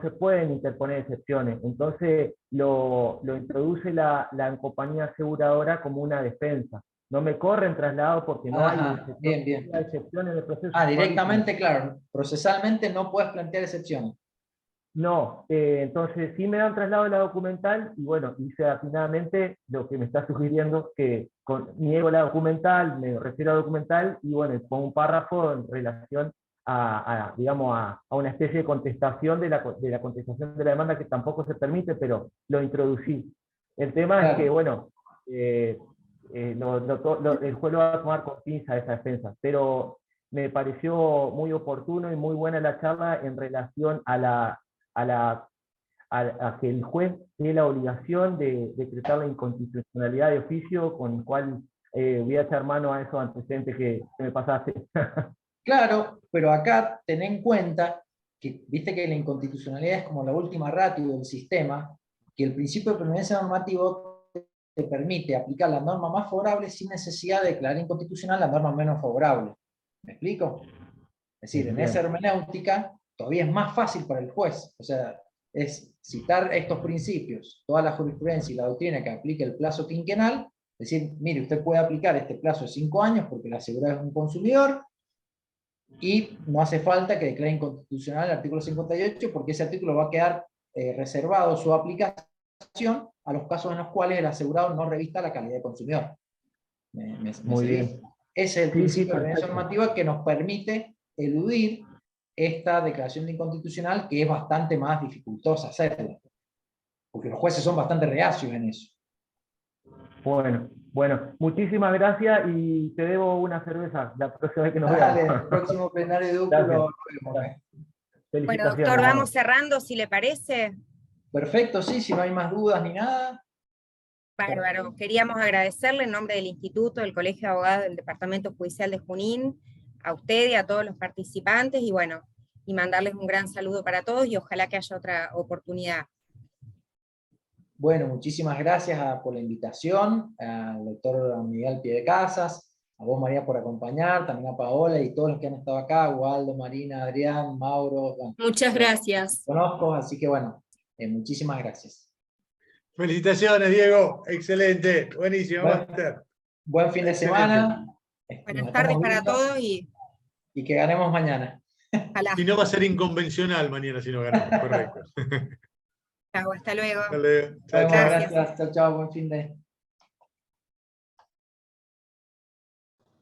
se pueden interponer excepciones. Entonces lo introduce la compañía aseguradora como una defensa. No me corren traslado porque no hay excepciones de proceso. Directamente, claro, procesalmente no puedes plantear excepciones. No, entonces sí me dan traslado de la documental y bueno, hice afinadamente lo que me está sugiriendo, que niego la documental, me refiero a documental y bueno, pongo un párrafo en relación a una especie de contestación de la contestación de la demanda, que tampoco se permite, pero lo introducí. El tema es que, bueno, el juez lo va a tomar con pinza esa defensa, pero me pareció muy oportuno y muy buena la charla en relación a que el juez tiene la obligación de decretar la inconstitucionalidad de oficio, con el cual voy a echar mano a esos antecedentes que me pasaste. Claro, pero acá ten en cuenta que, viste que la inconstitucionalidad es como la última ratio del sistema, que el principio de preeminencia normativo te permite aplicar la norma más favorable sin necesidad de declarar inconstitucional la norma menos favorable. ¿Me explico? Es decir, en esa hermenéutica todavía es más fácil para el juez. O sea, es citar estos principios, toda la jurisprudencia y la doctrina que aplique el plazo quinquenal, decir, mire, usted puede aplicar este plazo de 5 años porque la asegurada es un consumidor, y no hace falta que declare inconstitucional el artículo 58 porque ese artículo va a quedar reservado su aplicación a los casos en los cuales el asegurado no revista la calidad de consumidor. Muy bien. Ese es el principio de prevención normativa que nos permite eludir esta declaración de inconstitucional, que es bastante más dificultosa hacerla. porque los jueces son bastante reacios en eso. Bueno, muchísimas gracias y te debo una cerveza la próxima vez que nos Dale, veamos. el próximo plenario de UCU lo vemos. Bueno, Felicitaciones. doctor, vamos cerrando, si le parece. Perfecto, sí, si no hay más dudas ni nada. Bárbaro. Queríamos agradecerle en nombre del Instituto, del Colegio de Abogados del Departamento Judicial de Junín, a usted y a todos los participantes, y bueno, y mandarles un gran saludo para todos, y ojalá que haya otra oportunidad. Bueno, muchísimas gracias por la invitación, al doctor Miguel Piedecasas, a vos, María, por acompañar, también a Paola y todos los que han estado acá, Waldo, Marina, Adrián, Mauro. Bueno, Muchas gracias. conozco, así que bueno, muchísimas gracias. Felicitaciones, Diego. Excelente. Buenísimo, Bueno, máster. Buen fin de Excelente. semana. Buenas Nos tardes estamos para viendo todos y y que ganemos mañana. ojalá. Y no va a ser inconvencional mañana si no ganamos, correcto. Chao, hasta luego. Hasta luego. Chao, Bueno, chao. Gracias. gracias. Chao, chao. Buen fin de